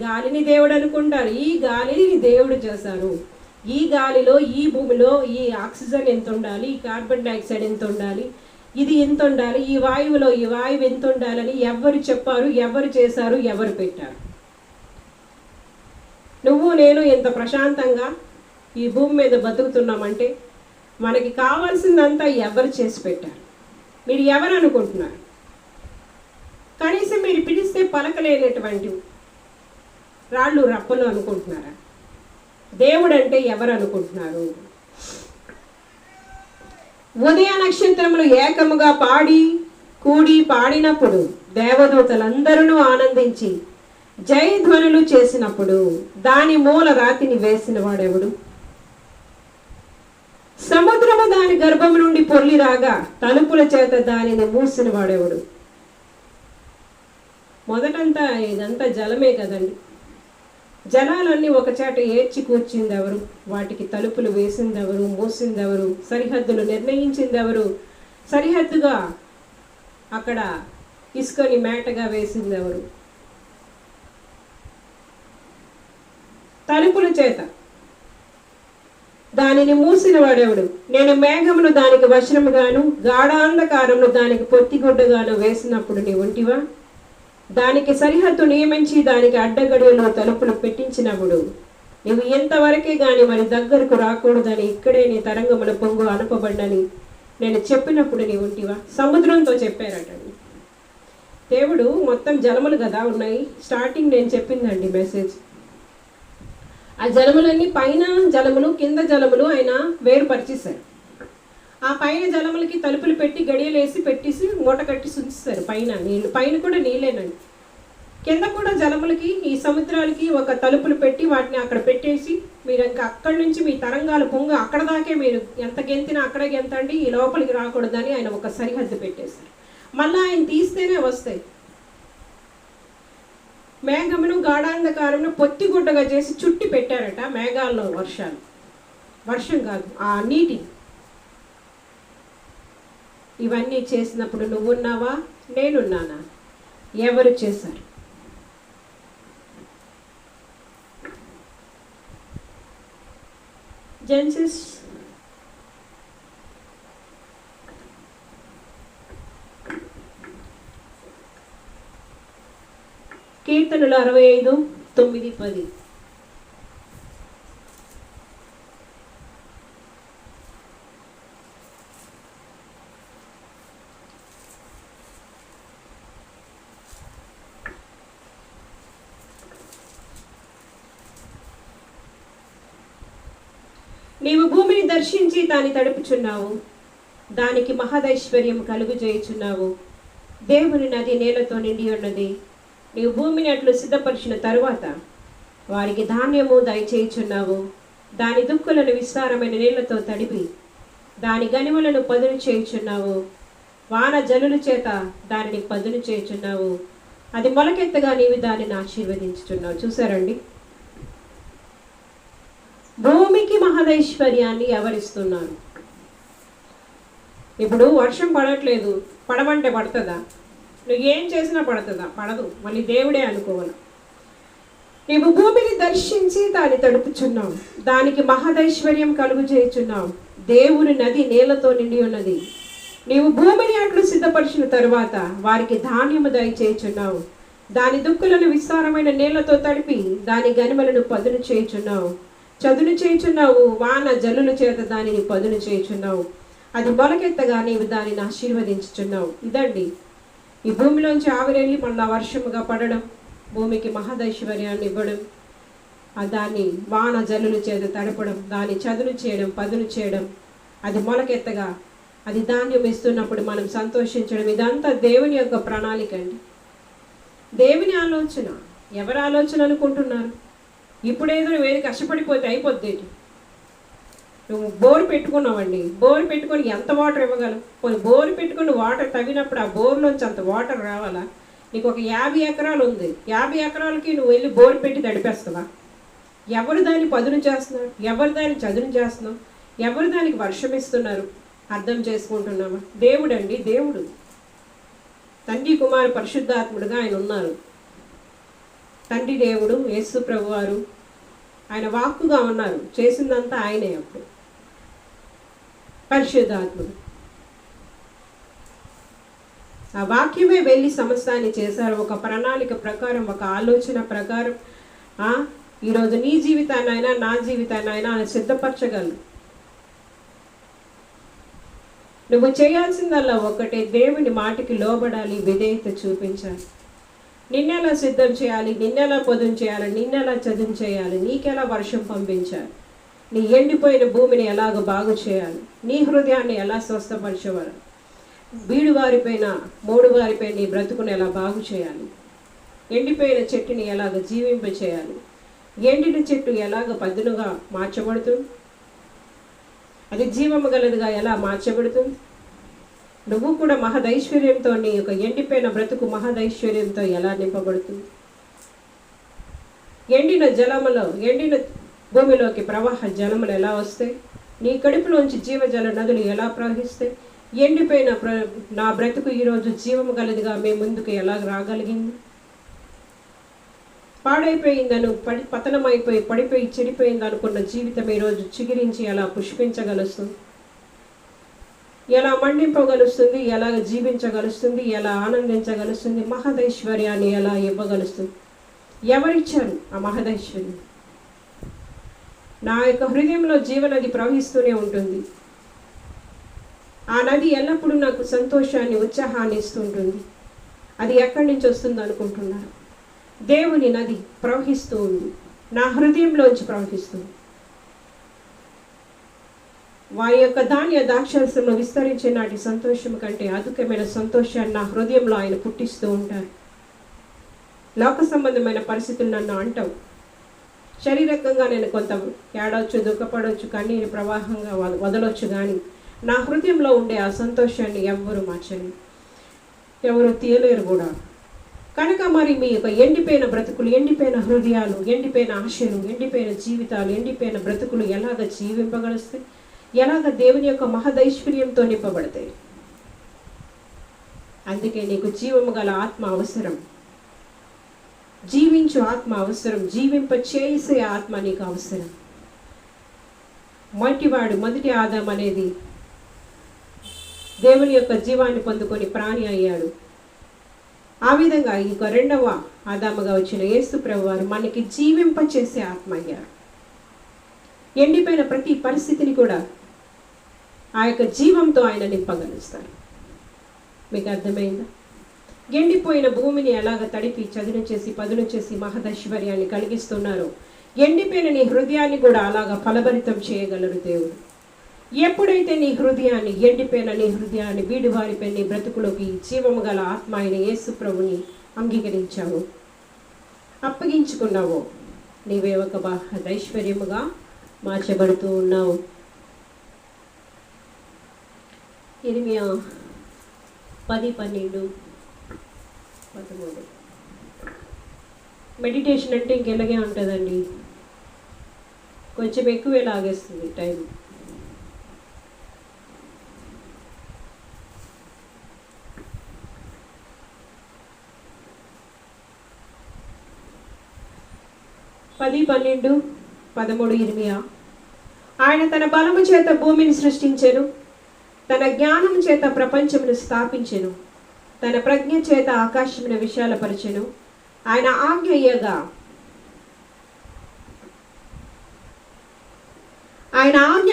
గాలిని దేవుడు అనుకుంటారు. ఈ గాలిని దేవుడు చేశారు. ఈ గాలిలో, ఈ భూమిలో ఈ ఆక్సిజన్ ఎంత ఉండాలి, ఈ కార్బన్ డైఆక్సైడ్ ఎంత ఉండాలి, ఇది ఎంత ఉండాలి, ఈ వాయువులో ఈ వాయువు ఎంత ఉండాలని ఎవరు చెప్పారు? ఎవరు చేశారు? ఎవరు పెట్టారు? నువ్వు నేను ఎంత ప్రశాంతంగా ఈ భూమి మీద బతుకుతున్నామంటే మనకి కావాల్సిందంతా ఎవరు చేసి పెట్టారు? మీరు ఎవరు అనుకుంటున్నారు? కనీసం మీరు పిలిస్తే పలకలేనటువంటి రాళ్ళు రప్పలు అనుకుంటున్నారా? దేవుడు అంటే ఎవరు అనుకుంటున్నారు? ఉదయ నక్షత్రములు ఏకముగా కూడి పాడినప్పుడు దేవదూతలందరూ ఆనందించి జయధ్వనులు చేసినప్పుడు దాని మూల రాతిని వేసిన వాడెవడు? సముద్రము దాని గర్భము నుండి పొర్లి రాగా తలుపుల చేత దానిని మూసిన వాడెవడు? మొదటంతా ఇదంతా జలమే కదండి. జలాలన్నీ ఒక చాట ఏడ్చి కూర్చింది ఎవరు? వాటికి తలుపులు వేసింది ఎవరు? మూసింది ఎవరు? సరిహద్దులు నిర్ణయించింది ఎవరు? సరిహద్దుగా అక్కడ ఇసుకని మేటగా వేసింది ఎవరు? తలుపుల చేత దానిని మూసిన వాడెవడు? నేను మేఘమును దానికి వస్త్రముగాను గాఢాంధకారమును దానికి పొత్తిగుడ్డగాను వేసినప్పుడు నీ ఉంటివా? దానికి సరిహద్దు నియమించి దానికి అడ్డగడిలో తలుపులు పెట్టించినప్పుడు నువ్వు ఎంతవరకే గాని మరి దగ్గరకు రాకూడదని ఇక్కడే నీ తరంగముల పొంగు అనుపబడ్డని నేను చెప్పినప్పుడు నీ ఉంటివా? సముద్రంతో చెప్పారటండి. దేవుడు మొత్తం జలములు కదా ఉన్నాయి. స్టార్టింగ్ నేను చెప్పిందండి మెసేజ్. ఆ జలములన్నీ పైన జలములు కింద జలములు ఆయన వేరుపరిచేశారు. ఆ పైన జలములకి తలుపులు పెట్టి గడియలేసి పెట్టేసి మూట కట్టి ఉంచుతారు. పైన నీళ్ళు, పైన కూడా నీళ్ళేనండి. కింద కూడా జలములకి ఈ సముద్రాలకి ఒక తలుపులు పెట్టి వాటిని అక్కడ పెట్టేసి మీరు ఇంకా అక్కడి నుంచి మీ తరంగాలు పొంగు అక్కడ దాకే మీరు ఎంత గెంతినా అక్కడే గెంతండి, ఈ లోపలికి రాకూడదని ఆయన ఒక సరిహద్దు పెట్టేశారు. మళ్ళీ ఆయన తీస్తేనే వస్తాయి. మేఘమును గాఢాంధకారమును పొత్తిగుడ్డగా చేసి చుట్టి పెట్టారట మేఘాల్లో వర్షాలు. వర్షం కాదు, ఆ నీటి. ఇవన్నీ చేసినప్పుడు నువ్వున్నావా? నేనున్నానా? ఎవరు చేశారు? జెన్సిస్ కీర్తనలు 65:9-10. నీవు భూమిని దర్శించి దాన్ని తడుపుచున్నావు, దానికి మహదైశ్వర్యం కలుగు చేయుచున్నావు. దేవుని నది నేలతో నిండి ఉన్నది. నీవు భూమిని అట్లు సిద్ధపరిచిన తరువాత వారికి ధాన్యము దయచేయుచున్నావు. దాని దుక్కులను విస్తారమైన నీళ్లతో తడిపి దాని గనిమలను పదును చేయుచున్నావు. వాన జలుల చేత దానిని పదును చేయుచున్నావు. అది మొలకెత్తగా నీవు దానిని ఆశీర్వదించుచున్నావు. చూసారండి, భూమికి మహదైశ్వర్యాన్ని ఎవరిస్తున్నారు? ఇప్పుడు వర్షం పడట్లేదు, పడమంటే పడుతుందా? నువ్వు ఏం చేసినా పడుతుందా? పడదు. మళ్ళీ దేవుడే అనుకోవాలి. నీవు భూమిని దర్శించి దాన్ని తడుపుచున్నావు, దానికి మహదైశ్వర్యం కలుగు చేయుచున్నావు. దేవుని నది నేలతో నిండి ఉన్నది. నీవు భూమిని అట్లు సిద్ధపరిచిన తరువాత వారికి ధాన్యము దయచేయుచున్నావు. దాని దుక్కులను విస్తారమైన నీళ్లతో తడిపి దాని గనిమలను పదును చేయుచున్నావు. చదును చేయుచున్నావు. వాన జల్లుల చేత దానిని పదును చేయుచున్నావు. అది మొలకెత్తగా నీవు దానిని ఆశీర్వదించుచున్నావు. ఇదండి, ఈ భూమిలోంచి ఆవిరెళ్ళి మళ్ళా వర్షముగా పడడం, భూమికి మహదైశ్వర్యాన్ని ఇవ్వడం, దాన్ని వాన జల్లుల చేత తడపడం, దాన్ని చదును చేయడం, పదును చేయడం, అది మొలకెత్తగా అది ధాన్యం ఇస్తున్నప్పుడు మనం సంతోషించడం, ఇదంతా దేవుని యొక్క ప్రణాళిక అండి. దేవుని ఆలోచన. ఎవరి ఆలోచన అనుకుంటున్నారు? ఇప్పుడేదో నువ్వేది కష్టపడిపోతే అయిపోద్ది. నువ్వు బోరు పెట్టుకున్నావండి, బోరు పెట్టుకొని ఎంత వాటర్ ఇవ్వగలవు? కొన్ని బోరు పెట్టుకుని వాటర్ తవ్వినప్పుడు ఆ బోర్లోంచి అంత వాటర్ రావాలా? నీకు ఒక 50 ఎకరాలు ఉంది, 50 ఎకరాలకి నువ్వు వెళ్ళి బోరు పెట్టి తడిపేస్తావా? ఎవరు దాన్ని పదును చేస్తున్నారు? ఎవరు దాన్ని చదును చేస్తున్నావు? ఎవరు దానికి వర్షం ఇస్తున్నారు? అర్థం చేసుకుంటున్నావా? దేవుడు అండి, దేవుడు తండ్రి కుమారు పరిశుద్ధాత్ముడుగా ఆయన ఉన్నారు. తండ్రి దేవుడు యేసు ప్రభు వారు ఆయన వాక్కుగా ఉన్నారు. చేసిందంతా ఆయనే. అప్పుడు పరిశుద్ధాత్ముడు ఆ వాక్యమే వెళ్ళి సమస్తాన్ని చేశారు. ఒక ప్రణాళిక ప్రకారం, ఒక ఆలోచన ప్రకారం ఈరోజు నీ జీవితాన్నైనా నా జీవితాన్నైనా ఆయన సిద్ధపరచగలరు. నువ్వు చేయాల్సిందల్లా ఒకటే, దేవుని మాటకి లోబడాలి, విధేయత చూపించాలి. నిన్నెలా సిద్ధం చేయాలి, నిన్నెలా పొదును చేయాలి, నిన్నెలా చదువు చేయాలి, నీకెలా వర్షం పంపించాలి, నీ ఎండిపోయిన భూమిని ఎలాగ బాగు చేయాలి, నీ హృదయాన్ని ఎలా స్వస్థపరచవాలి, బీడువారిపైన మూడువారిపై నీ బ్రతుకుని ఎలా బాగు చేయాలి, ఎండిపోయిన చెట్టుని ఎలాగ జీవింప చేయాలి, ఎండిన చెట్టు ఎలాగ పదునుగా మార్చబడుతుంది, అది జీవము గలదిగా ఎలా మార్చబడుతుంది. నువ్వు కూడా మహదైశ్వర్యంతో, నీ యొక్క ఎండిపోయిన బ్రతుకు మహదైశ్వర్యంతో ఎలా నింపబడుతుంది. ఎండిన జలములో, ఎండిన భూమిలోకి ప్రవాహ జలములు ఎలా వస్తాయి? నీ కడుపులోంచి జీవజల నదులు ఎలా ప్రవహిస్తాయి? ఎండిపోయిన నా బ్రతుకు ఈరోజు జీవము గలదిగా మీ ముందుకు ఎలా రాగలిగింది? పాడైపోయిందను, పతనమైపోయి పడిపోయి చెడిపోయింది అనుకున్న జీవితం ఈరోజు చిగురించి ఎలా పుష్పించగలుస్తుంది, ఎలా మండింపగలుస్తుంది, ఎలా జీవించగలుస్తుంది, ఎలా ఆనందించగలుస్తుంది, మహదైశ్వర్యాన్ని ఎలా ఇవ్వగలుస్తుంది? ఎవరిచ్చారు ఆ మహదైశ్వర్యం? నా యొక్క హృదయంలో జీవనది ప్రవహిస్తూనే ఉంటుంది. ఆ నది ఎల్లప్పుడూ నాకు సంతోషాన్ని, ఉత్సాహాన్ని ఇస్తుంటుంది. అది ఎక్కడి నుంచి వస్తుంది అనుకుంటున్నారు? దేవుని నది ప్రవహిస్తూ ఉంది, నా హృదయంలోంచి ప్రవహిస్తుంది. వారి యొక్క ధాన్య ద్రాక్షరసంలో విస్తరించే నాటి సంతోషం కంటే అధికమైన సంతోషాన్ని నా హృదయంలో ఆయన పుట్టిస్తూ ఉంటారు. లోక సంబంధమైన పరిస్థితులు నన్ను అంటావు, శారీరకంగా నేను కొంత ఏడవచ్చు, దుఃఖపడవచ్చు, కన్నీరు ప్రవాహంగా వదలవచ్చు, కానీ నా హృదయంలో ఉండే ఆ సంతోషాన్ని ఎవ్వరూ మార్చలేరు, ఎవరు తీయలేరు కూడా. కనుక మరి మీ యొక్క ఎండిపోయిన బ్రతుకులు, ఎండిపోయిన హృదయాలు, ఎండిపోయిన ఆశలు, ఎండిపోయిన జీవితాలు, ఎండిపోయిన బ్రతుకులు ఎలాగ జీవింపగలుస్తాయి? ఎలాగ దేవుని యొక్క మహదైశ్వర్యంతో నింపబడతాయి? అందుకే నీకు జీవము గల ఆత్మ అవసరం, జీవించు ఆత్మ అవసరం, జీవింప చేసే ఆత్మ నీకు అవసరం. మొదటి ఆదాం అనేది దేవుని యొక్క జీవాన్ని పొందుకొని ప్రాణి అయ్యాడు. ఆ విధంగా ఇంకో రెండవ ఆదాముగా వచ్చిన యేసు ప్రభు వారు మనకి జీవింప చేసే ఆత్మ అయ్యారు. ఎండిపోయిన ప్రతి పరిస్థితిని కూడా ఆ యొక్క జీవంతో ఆయన నింపగలుస్తారు. మీకు అర్థమైందా? ఎండిపోయిన భూమిని ఎలాగ తడిపి చదును చేసి పదును చేసి మహదైశ్వర్యాన్ని కలిగిస్తున్నారు, ఎండిపోయిన నీ హృదయాన్ని కూడా అలాగా ఫలభరితం చేయగలరు దేవుడు. ఎప్పుడైతే నీ హృదయాన్ని, ఎండిపోయిన నీ హృదయాన్ని, వీడివారిపై నీ బ్రతుకులోకి జీవము గల ఆత్మ అయిన యేసు ప్రభుని అంగీకరించావు, అప్పగించుకున్నావో, నీవే ఒక మహదైశ్వర్యముగా మార్చబడుతూ ఉన్నావు. ఇర్మియా 10:12-13 మెడిటేషన్ అంటే ఇంకెలాగే ఉంటుందండి, కొంచెం ఎక్కువే లాగేస్తుంది టైం. పది 12 13 ఇర్మియా. ఆయన తన బలము చేత భూమిని సృష్టించెను, తన జ్ఞానము చేత ప్రపంచమును స్థాపించెను, తన ప్రజ్ఞ చేత ఆకాశమును విశాలపరచెను. ఆయన ఆజ్ఞ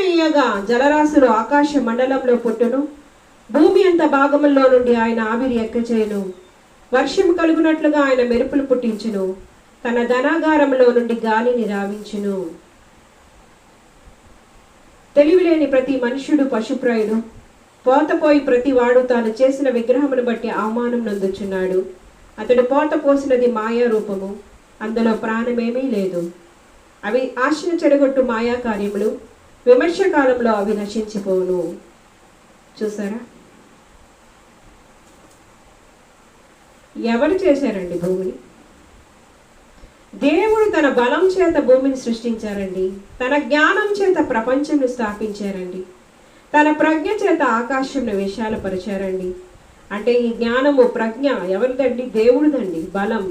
ఇయ్యగా జలరాశులు ఆకాశ మండలంలో పుట్టును. భూమి అంత భాగముల్లో నుండి ఆయన ఆవిరి ఎక్కచేయును. వర్షం కలుగునట్లుగా ఆయన మెరుపులు పుట్టించును. తన ధనాగారంలో నుండి గాలిని రావించును. తెలివిలేని ప్రతి మనుష్యుడు పశుప్రాయుడు, పోతపోయి ప్రతివాడు తాను చేసిన విగ్రహమును బట్టి అవమానం నందుచున్నాడు. అతడు పోత పోసినది మాయా రూపము, అందులో ప్రాణమేమీ లేదు. అవి ఆశను చెడగొట్టు మాయా కార్యములు, విమర్శ కాలంలో అవి నశించిపోను. చూసారా, ఎవరు చేశారండి భూమిని? దేవుడు తన బలం చేత భూమిని సృష్టించారండి. తన జ్ఞానం చేత ప్రపంచంను స్థాపించారండి. తన ప్రజ్ఞ చేత ఆకాశంను విశాలపరిచారండి. అంటే ఈ జ్ఞానము ప్రజ్ఞ ఎవరిదండి? దేవుడిదండి. బలం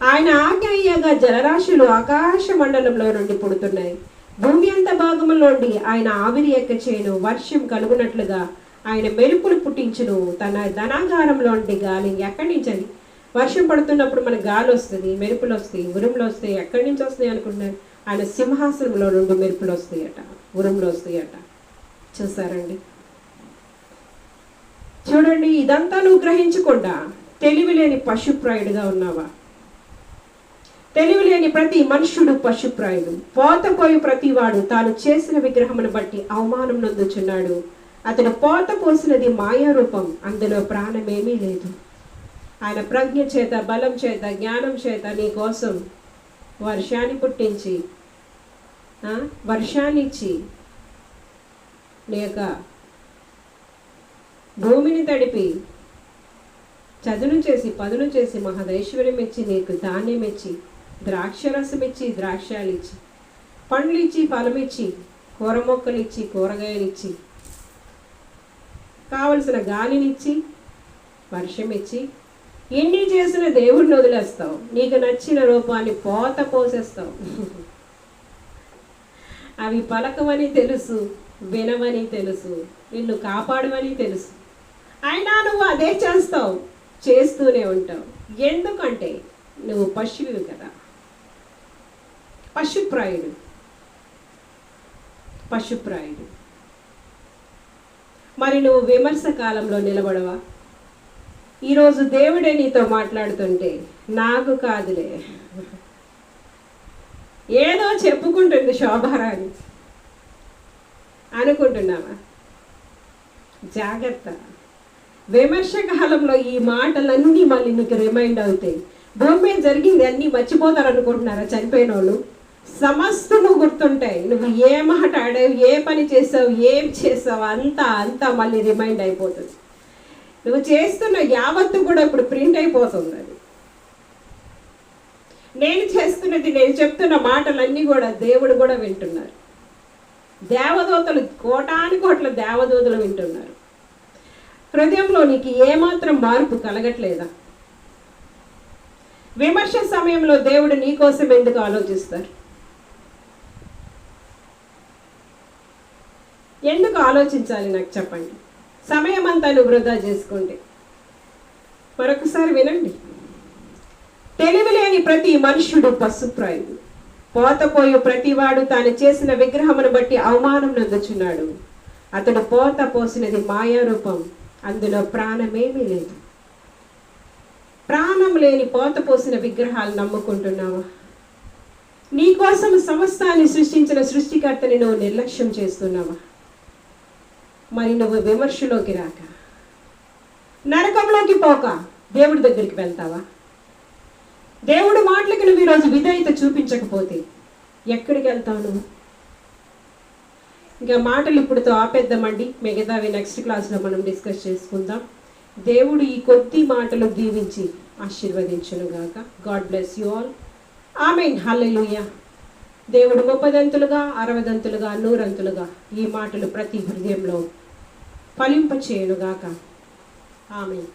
ఆయన ఆజ్ఞ అయ్యాగా జలరాశులు ఆకాశ మండలంలో నుండి పుడుతున్నాయి. భూమి అంత భాగంలోండి ఆయన ఆవిరి ఎక్క చేయను, వర్షం కలుగునట్లుగా ఆయన మెరుపులు పుట్టించును. తన ధనాగారంలోండి గాలి ఎక్కడి నుంచండి? వర్షం పడుతున్నప్పుడు మనకు గాలి వస్తుంది, మెరుపులు వస్తాయి, ఉరుములు వస్తాయి. ఎక్కడి నుంచి వస్తాయి అనుకుంటున్నారు? ఆయన సింహాసనంలో నుండి మెరుపులు వస్తాయట, ఉరుములు వస్తాయట. చూసారండి? చూడండి, ఇదంతా నువ్వు గ్రహించకుండా తెలివిలేని పశుప్రాయుడుగా ఉన్నావా? తెలివిలేని ప్రతి మనుష్యుడు పశుప్రాయుడు. పోతపోయి ప్రతివాడు తాను చేసిన విగ్రహమును బట్టి అవమానం నందుచున్నాడు. అతడు పోత పోసినది మాయా రూపం, అందులో ప్రాణమేమీ లేదు. ఆయన ప్రజ్ఞ చేత, బలం చేత, జ్ఞానం చేత నీ కోసం వర్షాన్ని పుట్టించి, వర్షాన్ని ఇచ్చి, నీ యొక్క భూమిని తడిపి, చదును చేసి, పదును చేసి, మహదైశ్వర్యం ఇచ్చి, నీకు ధాన్యం ఇచ్చి, ద్రాక్షరసం ఇచ్చి, ద్రాక్షాలు ఇచ్చి, పండ్లు ఇచ్చి, ఫలం ఇచ్చి, కూర మొక్కలు ఇచ్చి, కూరగాయలు ఇచ్చి, కావలసిన గాలినిచ్చి, వర్షం ఇచ్చి, ఎన్ని చేసిన దేవుడిని వదిలేస్తావు. నీకు నచ్చిన రూపాన్ని పోత పోసేస్తావు. అవి పలకమని తెలుసు, వినవని తెలుసు, నిన్ను కాపాడమని తెలుసు. అయినా నువ్వు అదే చేస్తావు, చేస్తూనే ఉంటావు. ఎందుకంటే నువ్వు పశువు కదా, పశుప్రాయుడు. పశుప్రాయుడు. మరి నువ్వు విమర్శ కాలంలో నిలబడవా? ఈరోజు దేవుడే నీతో మాట్లాడుతుంటే, నాకు కాదులే, ఏదో చెప్పుకుంటుంది శోభారాణి అనుకుంటున్నావా? జాగ్రత్త. విమర్శ కాలంలో ఈ మాటలన్నీ మళ్ళీ నీకు రిమైండ్ అవుతాయి. భూమి మీద జరిగింది అన్నీ మర్చిపోతారు అనుకుంటున్నారా చనిపోయిన వాళ్ళు? సమస్తము గుర్తుంటాయి. నువ్వు ఏ మాట ఆడావు, ఏ పని చేసావు, ఏం చేసావు, అంతా మళ్ళీ రిమైండ్ అయిపోతుంది. నువ్వు చేస్తున్న యావత్తు కూడా ఇప్పుడు ప్రింట్ అయిపోతుంది. అది నేను చేస్తున్నది, నేను చెప్తున్న మాటలన్నీ కూడా దేవుడు కూడా వింటున్నారు. దేవదూతలు, కోటానుకోట్ల దేవదూతలు వింటున్నారు. హృదయంలో నీకు ఏమాత్రం మార్పు కలగట్లేదా? విమర్శ సమయంలో దేవుడు నీ కోసం ఎందుకు ఆలోచిస్తారు? ఎందుకు ఆలోచించాలి నాకు చెప్పండి? సమయం అంతా నువ్వు వృధా చేసుకుంటే. మరొకసారి వినండి. తెలివిలేని ప్రతి మనుష్యుడు పశుప్రాయుడు. పోతపోయు ప్రతివాడు తాను చేసిన విగ్రహమును బట్టి అవమానం నందుచున్నాడు. అతడు పోత పోసినది మాయా రూపం, అందులో ప్రాణమేమీ లేదు. ప్రాణం లేని పోత పోసిన విగ్రహాలు నమ్ముకుంటున్నావా? నీకోసం సమస్తాన్ని సృష్టించిన సృష్టికర్తని నువ్వు నిర్లక్ష్యం చేస్తున్నావా? మరి నువ్వు విమర్శలోకి రాక, నరకంలోకి పోక దేవుడి దగ్గరికి వెళ్తావా? దేవుడి మాటలకి నువ్వు ఈరోజు విధేయత చూపించకపోతే ఎక్కడికి వెళ్తావు నువ్వు? ఇంకా మాటలు ఇప్పుడుతో ఆపేద్దామండి. మిగతావి నెక్స్ట్ క్లాస్లో మనం డిస్కస్ చేసుకుందాం. దేవుడు ఈ కొద్ది మాటలు దీవించి ఆశీర్వదించునుగాక. God bless you all. Amen. Hallelujah. దేవుడు 30 60 100 ఈ మాటలు ప్రతి హృదయంలో ఫలింపచేయునుగాక. ఆమేన్.